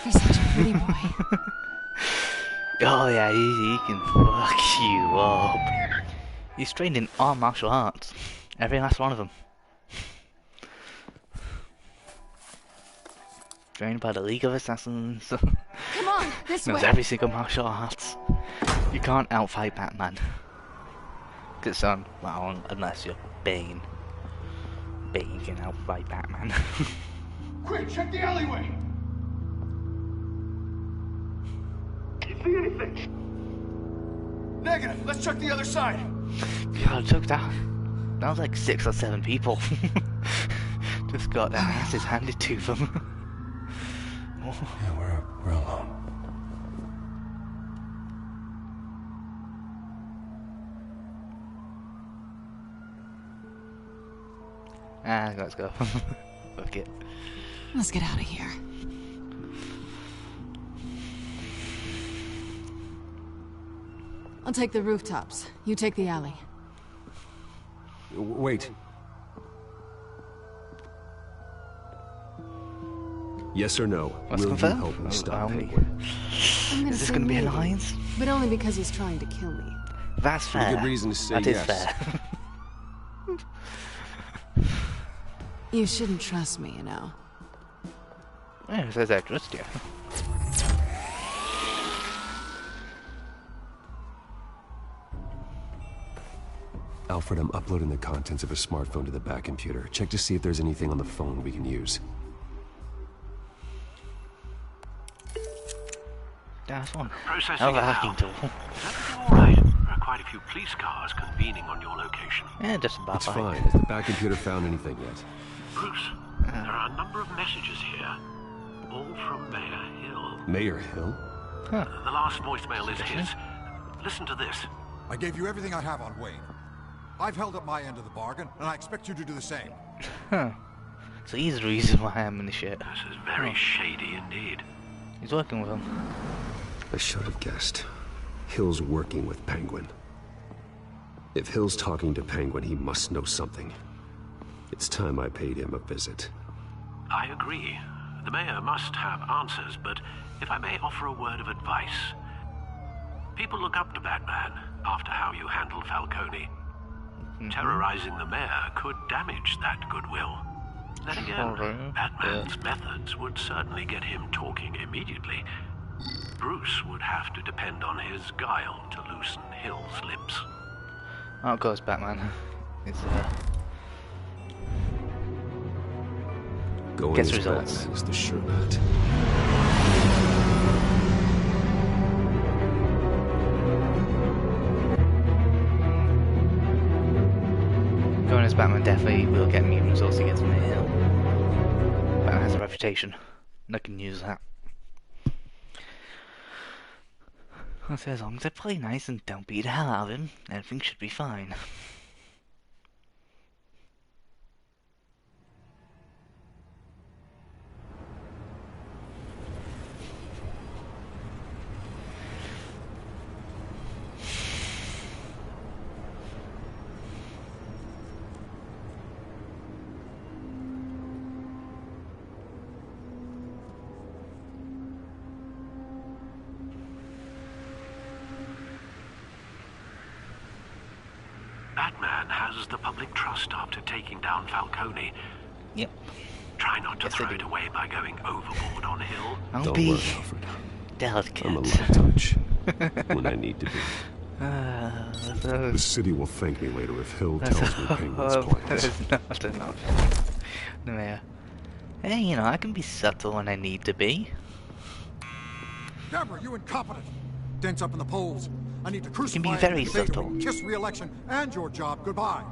You're such a pretty boy. Oh yeah, he can fuck you up. He's trained in all martial arts. Every last one of them. Trained by the League of Assassins. Come on, this Knows way. every single martial arts. You can't outfight Batman. Cause well, unless you're Bane. Bane can outfight Batman. Quick, check the alleyway. See anything? Negative. Let's check the other side. God, took that. That was like 6 or 7 people. Just got their asses handed to them. Yeah, we're alone. Let's go. Fuck it. Let's get out of here. I'll take the rooftops. You take the alley. Wait. Yes or no? Let's Will you confirm? help me stop Penguin? I'm Is this say gonna be an maybe, alliance? but only because he's trying to kill me. That's fair. Pretty good reason to say that is yes. fair. You shouldn't trust me, you know. Yeah, who says I trust you? Alfred, I'm uploading the contents of a smartphone to the back computer. Check to see if there's anything on the phone we can use. That's one. Processing Hell of a now. hacking tool. Is everything alright? There are quite a few police cars convening on your location. Yeah, just about It's fine. Has the back computer found anything yet? Bruce, there are a number of messages here, all from Mayor Hill. Mayor Hill? Huh. The last voicemail is his. Listen to this. I gave you everything I have on Wayne. I've held up my end of the bargain, and I expect you to do the same. Huh. So he's the reason why I'm in the shit. This is very shady indeed. He's working with him. I should have guessed. Hill's working with Penguin. If Hill's talking to Penguin, he must know something. It's time I paid him a visit. I agree. The mayor must have answers, but if I may offer a word of advice. People look up to Batman after how you handled Falcone. Terrorizing the mayor could damage that goodwill. Then again, Batman's methods would certainly get him talking immediately. Bruce would have to depend on his guile to loosen Hill's lips. Oh, of course, Batman. It's Going gets as results. Batman is the sure bet. Going as Batman definitely will get me results against Mayor Hill. Batman has a reputation, and I can use that. I say as long as I play nice and don't beat the hell out of him, everything should be fine. Batman has the public trust after taking down Falcone. Yep. Try not to throw it away by going overboard on Hill. Don't be delicate. I'm a light touch when I need to be. The city will thank me later if Hill tells me Penguin's plans. That's not enough. No, yeah. Hey, you know, I can be subtle when I need to be. Deborah, you incompetent! Dents up in the polls. I need to crucify You can be you very in the debate or subtle. we kiss re-election and your job goodbye.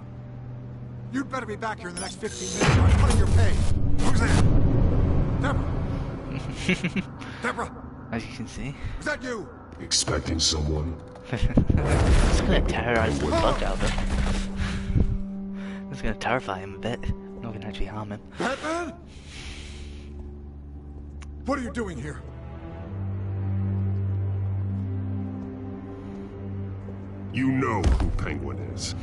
You'd better be back here in the next 15 minutes or I'm cutting your pay. Who's there? Deborah! Deborah! As you can see. Is that you? Expecting someone? It's gonna terrorize the fuck out of him. It's gonna terrify him a bit. Not gonna actually harm him. Batman? What are you doing here? You know who Penguin is.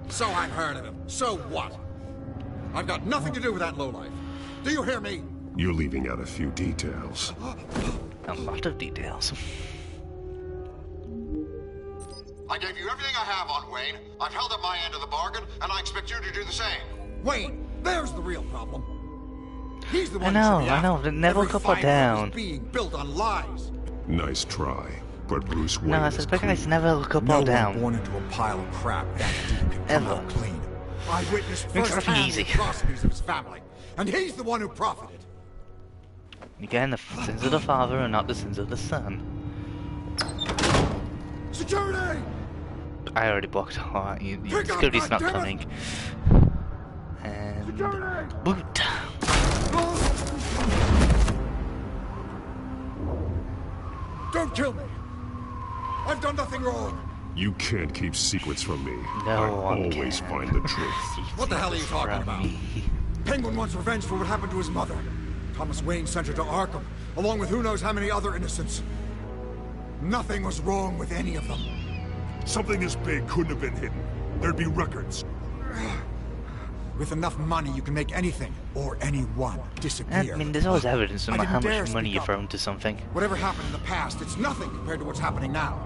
So I've heard of him. So what? I've got nothing to do with that lowlife. Do you hear me? You're leaving out a few details. A lot of details. I gave you everything I have on Wayne. I've held up my end of the bargain, and I expect you to do the same. Wayne, there's the real problem. He's the one I know. They never couple down. Being built on lies. Nice try, but Bruce Wayne No, I is said the clean. guys never couple down. Born into a pile of crap that deep can come out clean. I witnessed Makes it firsthand easy. the atrocities of his family, and he's the one who profited. Again, the sins of the father and not the sins of the son. Security! I already blocked. Alright, security's not coming. And boot. Don't kill me! I've done nothing wrong! You can't keep secrets from me. No I one always can. find the truth. What the hell are you talking about? Penguin wants revenge for what happened to his mother. Thomas Wayne sent her to Arkham, along with who knows how many other innocents. Nothing was wrong with any of them. Something this big couldn't have been hidden. There'd be records. With enough money, you can make anything, or anyone, disappear. I mean, there's always evidence no I matter how didn't dare much money speak you up. throw into something. Whatever happened in the past, it's nothing compared to what's happening now.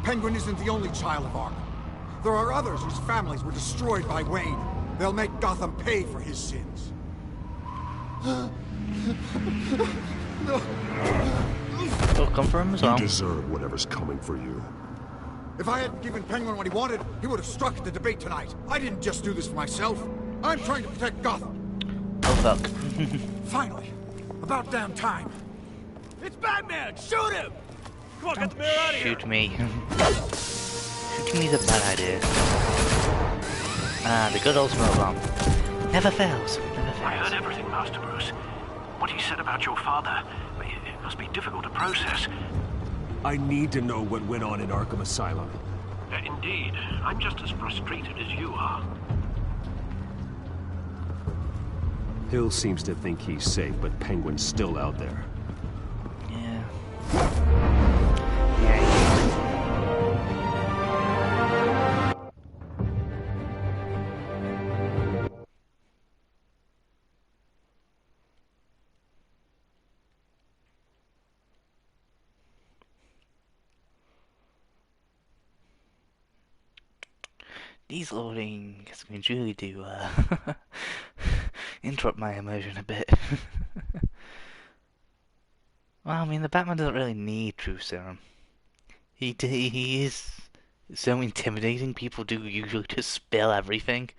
Penguin isn't the only child of Arkham. There are others whose families were destroyed by Wayne. They'll make Gotham pay for his sins. It'll come for him as well. You deserve whatever's coming for you. If I hadn't given Penguin what he wanted, he would have struck at the debate tonight. I didn't just do this for myself. I'm trying to protect Gotham. Oh, fuck. Finally. About damn time. It's Batman! Shoot him! Come on, get the mirror out of here! Shoot me. Shoot me is a bad idea. Ah, the good old smoke bomb. Never fails. Never fails. I heard everything, Master Bruce. What he said about your father, it must be difficult to process. I need to know what went on in Arkham Asylum. Indeed. I'm just as frustrated as you are. Hill seems to think he's safe, but Penguin's still out there. Yeah. These loading screens really do interrupt my immersion a bit. Well, I mean, the Batman doesn't really need truth serum. He is so intimidating. People do usually just spill everything.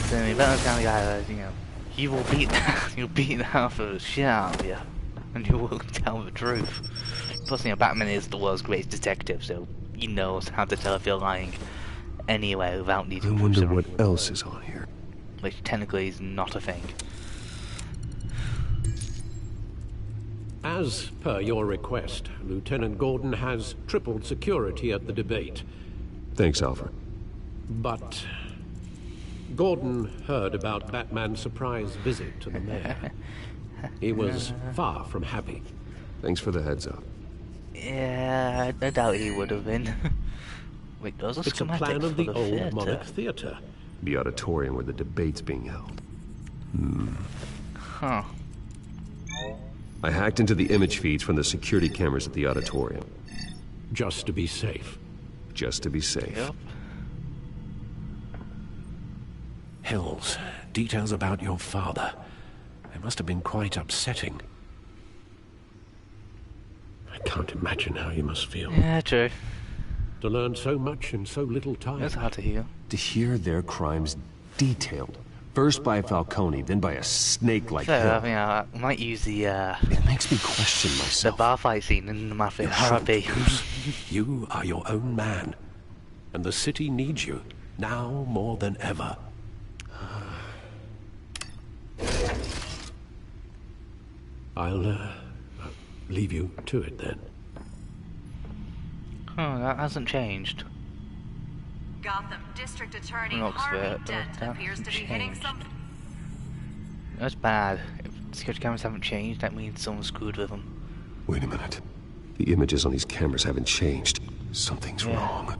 So, I mean, Batman's kind of guy that, you know, he will beat the hell for the shit out of you, and you will tell the truth. Plus, you know, Batman is the world's greatest detective, so he knows how to tell if you're lying anyway without needing I wonder what else is on here. Which technically is not a thing. As per your request, Lieutenant Gordon has tripled security at the debate. Thanks, Alfred. But Gordon heard about Batman's surprise visit to the mayor. He was far from happy. Thanks for the heads up. Yeah, I doubt he would have been. Wait, those are It's a plan of the old Monarch Theatre. The auditorium where the debate's being held. Huh. I hacked into the image feeds from the security cameras at the auditorium. Just to be safe. Just to be safe. Yep. Hills, details about your father. They must have been quite upsetting. I can't imagine how you must feel. Yeah, true. To learn so much in so little time. It's hard to hear. To hear their crimes detailed. First by Falcone, then by a snake like So, Hill. I might use the, It makes me question myself. the bar fight scene in the Mafia RP. You are your own man. And the city needs you, now more than ever. I'll leave you to it then. Oh, that hasn't changed. Gotham District Attorney Looks Harvey bad, Dent but that appears to be hasn't hitting changed. some. That's bad. If security cameras haven't changed, that means someone screwed with them. Wait a minute. The images on these cameras haven't changed. Something's wrong.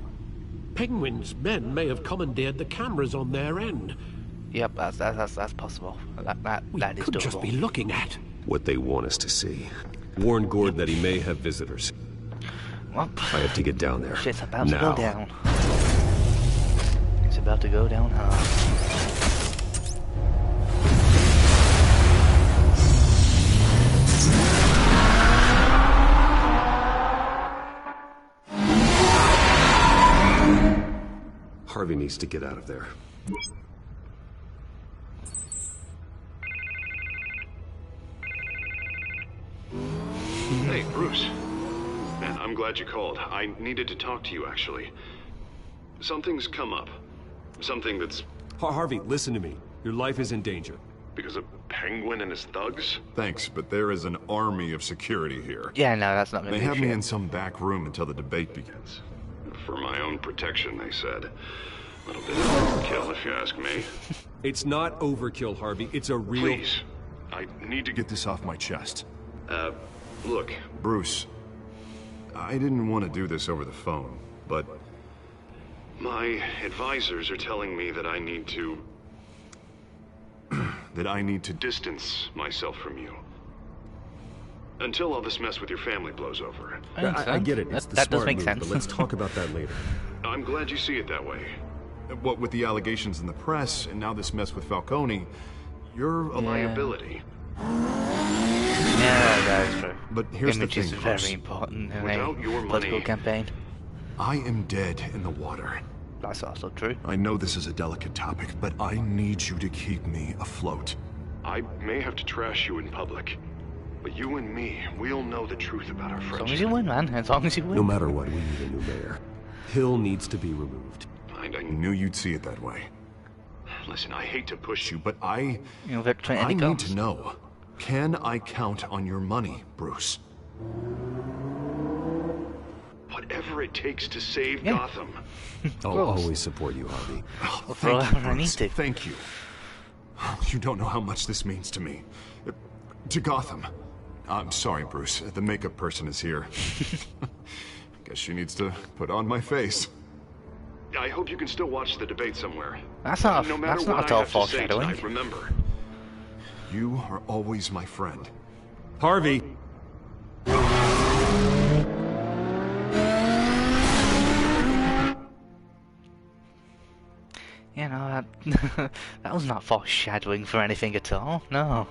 Penguin's men may have commandeered the cameras on their end. Yep, that's possible. That is Could doable. just be looking at. What they want us to see. Warn Gordon that he may have visitors. Well, I have to get down there. Shit's about now. to go down. It's about to go down hard. Harvey needs to get out of there. Hey, Bruce. Man, I'm glad you called. I needed to talk to you, actually. Something's come up. Something that's... Harvey, listen to me. Your life is in danger. Because of Penguin and his thugs? Thanks, but there is an army of security here. Yeah, no, that's not going to They be have shit. me in some back room until the debate begins. For my own protection, they said. A little bit of overkill, if you ask me. It's not overkill, Harvey. It's a real... Please, I need to Get this off my chest. Look. Bruce, I didn't want to do this over the phone, but... My advisors are telling me that I need to... that I need to... distance myself from you. Until all this mess with your family blows over. I get it. It's the that does smart make move, sense. but let's talk about that later. I'm glad you see it that way. What with the allegations in the press, and now this mess with Falcone, you're a liability. Yeah, that is true. But here's Image the is thing, very Bruce. important in Without a your political money- campaign. I am dead in the water. That's also true. I know this is a delicate topic, but I need you to keep me afloat. I may have to trash you in public, but you and me, we'll know the truth about our As long friendship. as you win, man. As long as you win. No matter what, we need a new mayor. Hill needs to be removed. I knew you'd see it that way. Listen, I hate to push you, But I any need guns. to know. Can I count on your money, Bruce? whatever it takes to save Gotham. I'll always support you, Harvey. Oh, thank you, Bruce. Thank you. You don't know how much this means to me. To Gotham. I'm sorry, Bruce. The makeup person is here. Guess she needs to put on my face. I hope you can still watch the debate somewhere. That's not. No matter That's what not I all have to say foreshadowing. tonight, remember. You are always my friend. Harvey. You know, that was not foreshadowing for anything at all. No.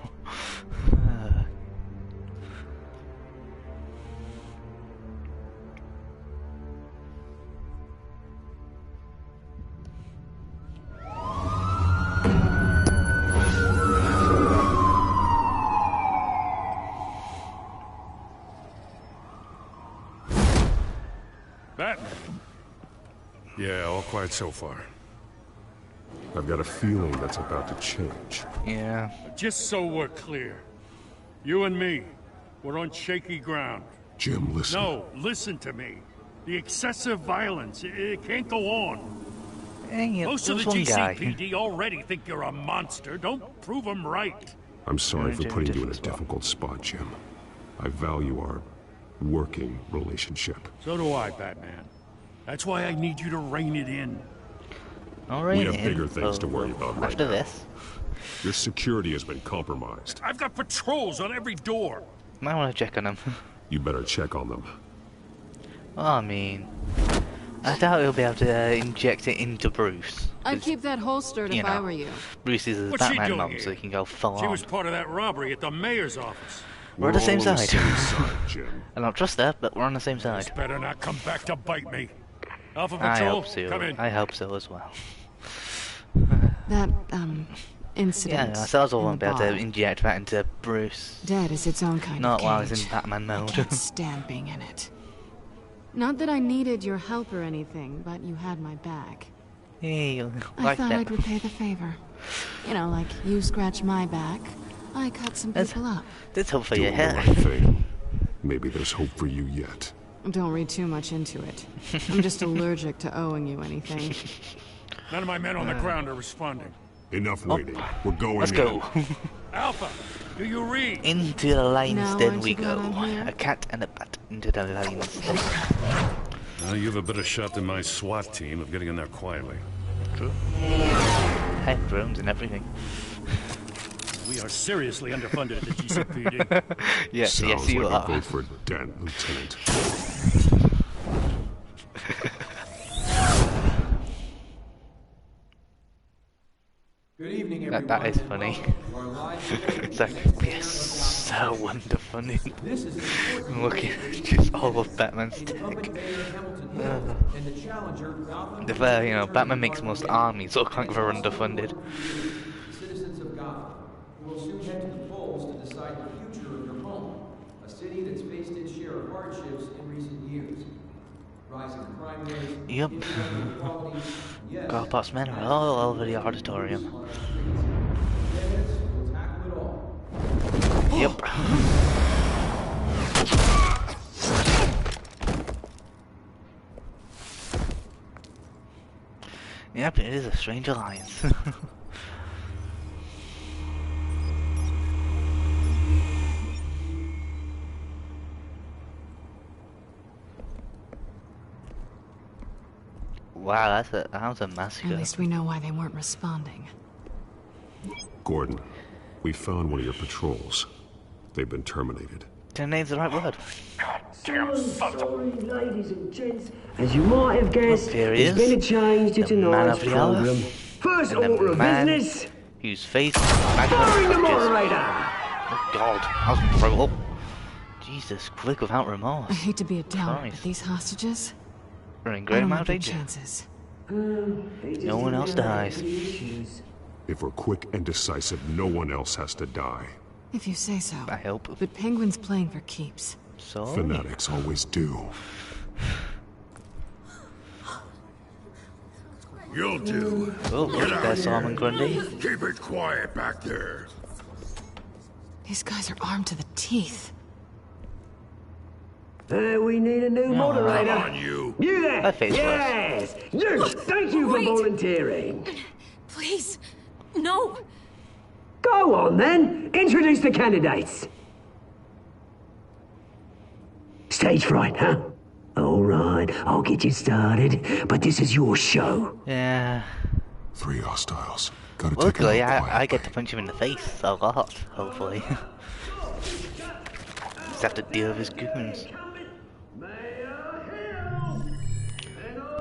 Batman. Yeah, all quiet so far. I've got a feeling that's about to change. Yeah. Just so we're clear, you and me, we're on shaky ground. Jim, listen. No, listen to me. The excessive violence, it can't go on. Hey, Most of the there's one guy. GCPD already think you're a monster. Don't prove them right. I'm sorry for putting you in a difficult spot, Jim. I value our working relationship. So do I, Batman. That's why I need you to rein it in. We have bigger things to worry about right After now. this, Your security has been compromised. I've got patrols on every door. might want to check on him. You better check on them. Well, I mean, I doubt he'll be able to inject it into Bruce. I'd keep that holstered You if I know, were you. Bruce is his What's she Batman doing mom, here? so he can go full She on. was part of that robbery at the mayor's office. We're on the same all on the side. same side, Jim. I don't trust her, but we're on the same side. This better not come back to bite me. Alpha I Patrol, hope so. come in. I hope so as well. That, Yeah, incident. I also in won't be the able to bar. inject that into Bruce. Dead is its own kind Not of while cage. he's in Batman I mode. can't stand being in it. Not that I needed your help or anything, but you had my back. Hey, you I like thought that. I'd repay the favor. You know, like you scratch my back, I cut some people up. That's hope for your Doing the hair. right thing. Maybe there's hope for you yet. Don't read too much into it. I'm just allergic to owing you anything. None of my men on the ground are responding. Enough waiting. We're going Let's in. go. Alpha, do you read? Into the lines Now, then aren't we you glad go. I'm here? A cat and a bat into the lines. Well, you have a better shot than my SWAT team of getting in there quietly. True. Head drones and everything. We are seriously underfunded at the GCPD. Yes, Sounds yes, you like are. a vote for Dan, Lieutenant. Good evening, everyone. That is funny. Welcome to our live It's like, yes, so underfunny. Look at just all of Batman's tech. and the challenger, Gotham. The fair, you know, Batman makes most armies look like they're underfunded. Citizens of Gotham, who will soon head to the polls to decide the future of your home, a city that's faced its share of hardships in recent years. Rising crime rates, Yep. income inequality, and yes, Godbots men are all over the auditorium. candidates will tackle it all. Yep. Yep, it is a strange alliance. Wow, that was a massacre. At least we know why they weren't responding. Gordon, we found one of your patrols. They've been terminated. Terminate's the right word. Sorry, ladies and gents. As you might have guessed, there's been a change to tonight's program. First order of business. Whose face firing the moderator. Oh God, I was throw up. Jesus, quick without remorse. I hate to be a downer, but these hostages are in great amount of danger. Chances. No one else dies. If we're quick and decisive, no one else has to die. If you say so. I hope. But Penguin's playing for keeps. So? Fanatics always do. You'll do. Oh, look at that Simon Grundy. Keep it quiet back there. These guys are armed to the teeth. We need a new moderator. Come on, you. You there? Yes. You. Thank you for volunteering. Please, no. Go on then. Introduce the candidates. Stage fright, huh? All right, I'll get you started, but this is your show. Yeah. 3 hostiles. Gotta Luckily, take it out I get to punch him in the face a lot, hopefully. Just have to deal with his goons.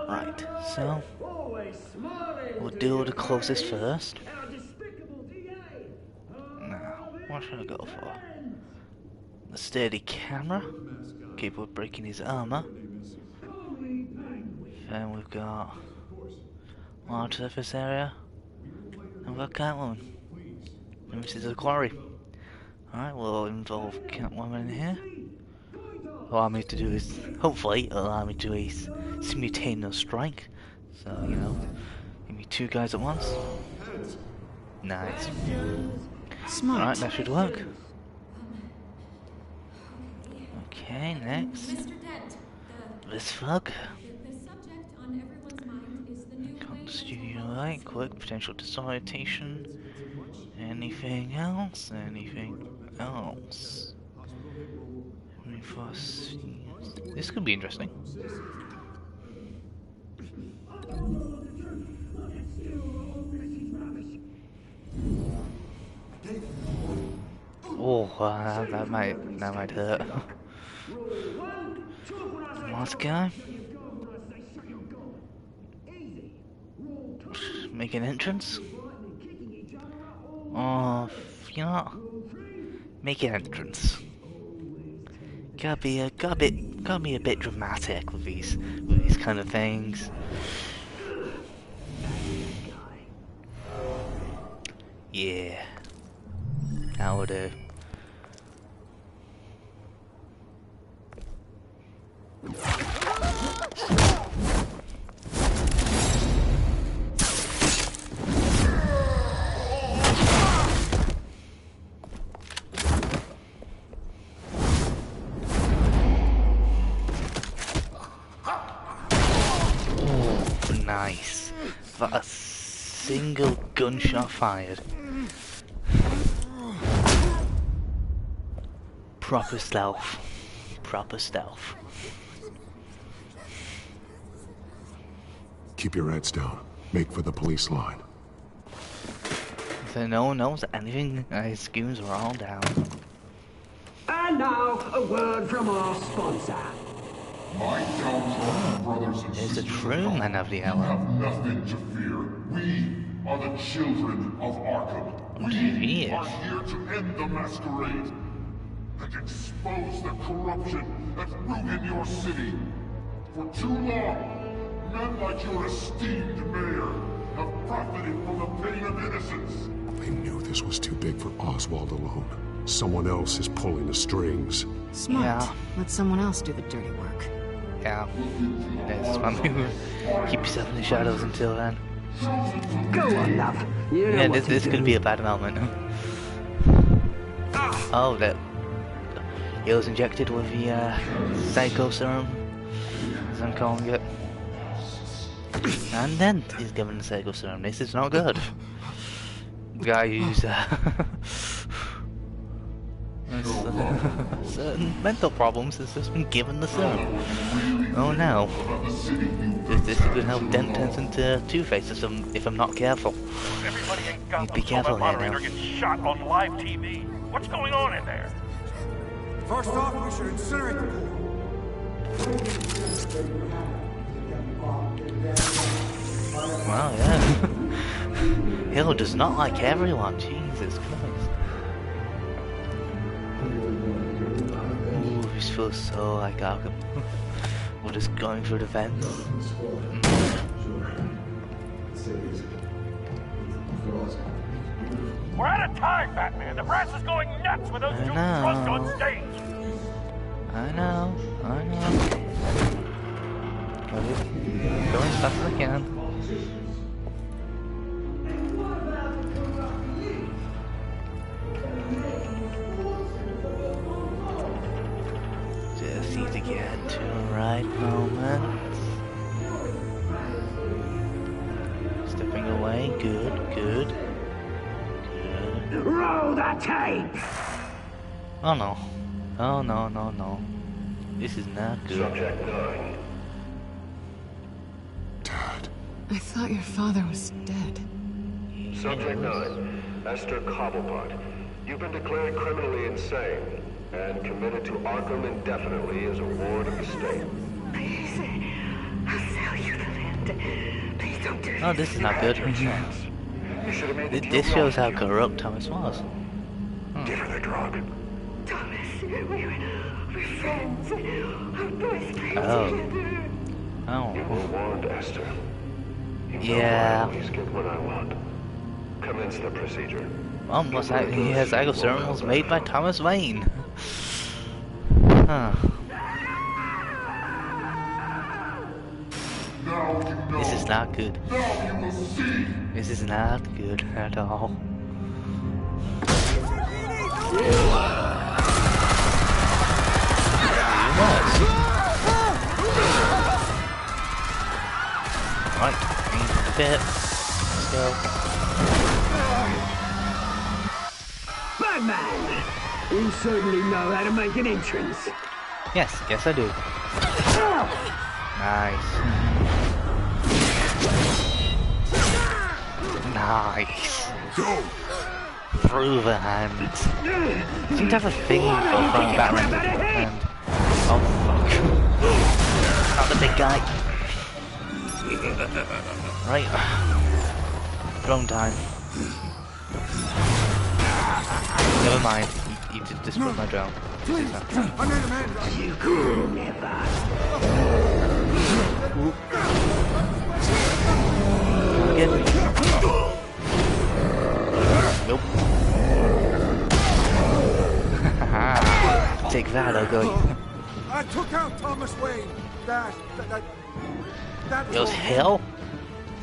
Right, so we'll deal with the closest first. Now, what should I go for? The steady camera, capable of breaking his armor. Then we've got large surface area, and we've got Catwoman. And this is a quarry. Alright, we'll involve Catwoman in here. Allow me to do is, hopefully, allow me to do a simultaneous strike. So, you know, give me 2 guys at once. Nice. Smart. Alright, that should work. Okay, next. This fuck. Studio light, quick, potential disorientation. Anything else? Anything else? This could be interesting. Oh, that might hurt. Last guy. Make an entrance. Oh, you know what? Make an entrance. Gotta be a bit dramatic with these kind of things. Yeah, that will do. Nice. But a single gunshot fired. Proper stealth. Proper stealth. Keep your heads down. Make for the police line. So no one knows anything. His goons are all down. And now, a word from our sponsor. My counsel, brothers and There's a sisters, true man of the you hour. have nothing to fear. We are the children of Arkham. We are here to end the masquerade and expose the corruption that ruined your city. For too long, men like your esteemed mayor have profited from the pain of innocence. They knew this was too big for Oswald alone. Someone else is pulling the strings. Smart. Yeah. Let someone else do the dirty work. Yeah. That's my move. Keep yourself in the shadows until then. Go on, love. You know Yeah, what this to could do. be a bad moment. Oh, that he was injected with the psycho serum, as I'm calling it. And then he's given the psycho serum. This is not good. The guy who's certain mental problems has just been given the serum. Oh no. This could help dent turns into Two-Face if I'm not careful. Everybody in Gotham Be careful saw that here now. moderator get shot on live TV. What's going on in there? First off, we should incinerate the pool. Wow, yeah. Hill does not like everyone. Jesus Christ. Ooh, this feels so like Arkham. We're just going through the vents. We're out of time, Batman. The brass is going nuts with those two drunks on stage. I know. Going as fast as I can. Just need to get to the right moment. Stepping away, good. Roll the tape! Oh no. Oh no. This is not good. Subject 9. I thought your father was dead. Subject 9. Esther Cobblepot. You've been declared criminally insane and committed to Arkham indefinitely as a ward of the state. Please, I'll sell you the land. Please don't do this. Oh, this is not good. This shows how corrupt Thomas was. Give her the drug. Thomas, we're friends. Our boys play Oh. together. Oh. You were warned, Esther. You know Yeah. I always get what I want. Commence the procedure. Almost Psycho Serum was made by Thomas Wayne. Huh. This is not good. This is not good at all. Right, aim for the pit. Let's go. Batman! You certainly know how to make an entrance. Yes I do. Nice. Through the hand. Seem to have a thing for throwing Batman with the hand. Oh fuck. Not the big guy. Right. Drone time. Never mind. You just destroyed my drone. Please, I need a man. You could never. Get me. Nope. Take that, ugly. I took out Thomas Wayne. That It was hell?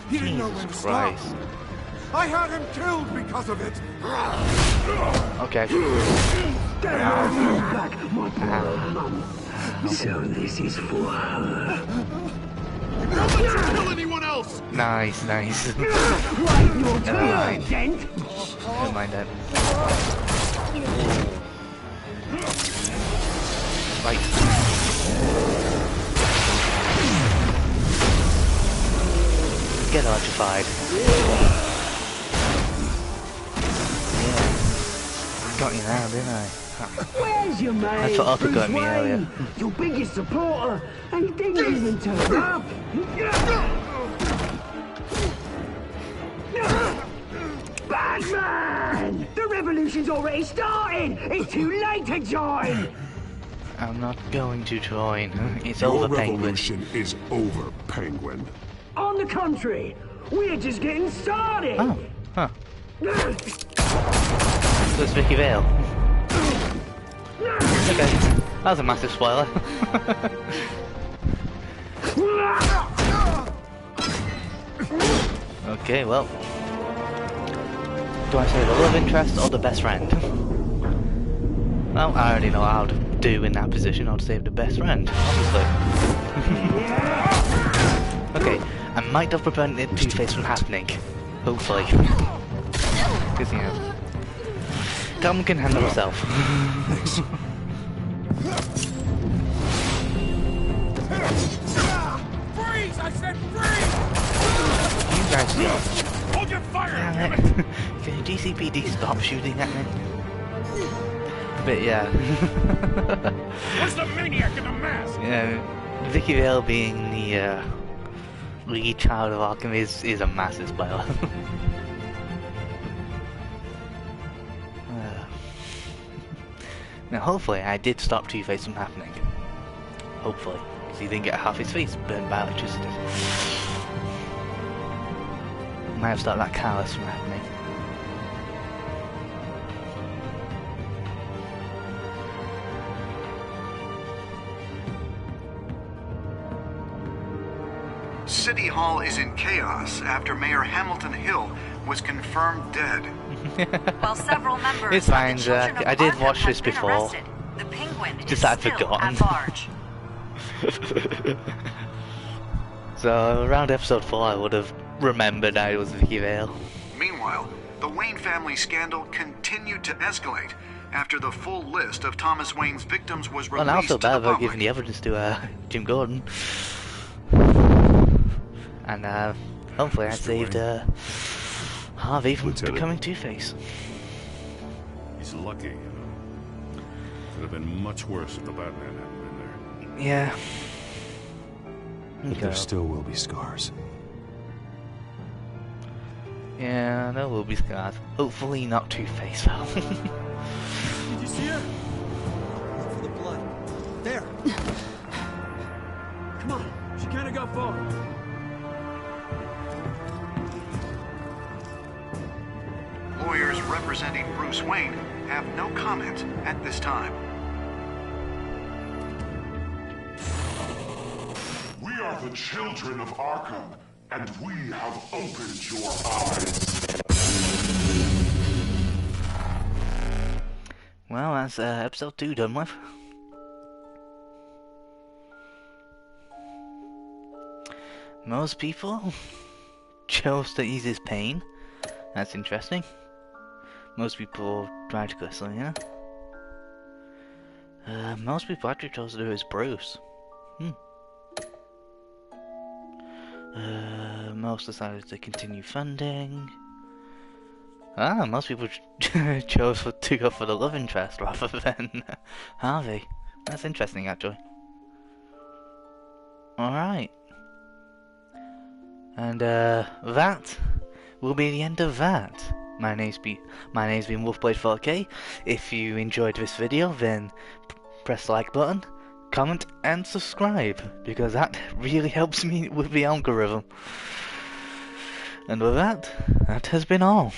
He didn't know when to Jesus stop. Christ. I had him killed because of it. Okay. Back, my poor mum. So this is for her. Don't let you kill anyone else! Nice. Wipe your Never mind. tears, Dent. Never mind that. Right. Get electrified. Yeah. Got you now, didn't I? Where's your man? That's what Arthur got me Bruce earlier. Wayne? Your biggest supporter, and he didn't even turn up. Batman! The revolution's already started! It's too late to join! I'm not going to join. It's Your over, Penguin. revolution is over, Penguin. On the contrary, we're just getting started! Oh, huh. So it's Vicky Vale. Okay, that was a massive spoiler. Okay, well. Do I say the love interest or the best friend? Well, I already know how to do in that position. I'll save the best friend, obviously. Okay, I might have prevented Two-Face from happening. Hopefully. Because, you know, Tom can handle herself. Freeze! I said freeze! You guys see? Hold your fire! Damn it. Can you GCPD stop shooting at me? But yeah. Where's the maniac in the mask? Yeah, Vicky Vale being the lead child of Arkham is a massive spoiler. Now hopefully I did stop Two-Face from happening. Hopefully. Because he didn't get half his face burned by electricity. Might have stopped that callus from happening. City Hall is in chaos after Mayor Hamilton Hill was confirmed dead. While several members it's fine, Jack. I did watch this before. Arrested, the Penguin Just is I'd still forgotten. at large. So around episode 4 I would have remembered that it was Vicky Vale. Meanwhile, the Wayne family scandal continued to escalate after the full list of Thomas Wayne's victims was Well, released I feel to bad the about public. giving the evidence to Jim Gordon. And hopefully I saved Harvey from becoming Two-Face. He's lucky, you know. Could have been much worse if the Batman hadn't been there. Yeah. But there still will be scars. Yeah, there will be scars. Hopefully not Two-Face though. Did you see her? Look for the blood. There. Come on. She can't go far. Lawyers representing Bruce Wayne have no comment at this time. We are the children of Arkham, and we have opened your eyes. Well, that's episode 2 done with. Most people chose to ease his pain. That's interesting. Most people tried to kill Selina. Most people actually chose to do his Bruce. Most decided to continue funding. Most people chose to go for the love interest rather than Harvey. That's interesting, actually. Alright. And that will be the end of that. My name's been Wolfblade4K. If you enjoyed this video, then press the like button, comment and subscribe, because that really helps me with the algorithm. And with that, that has been all.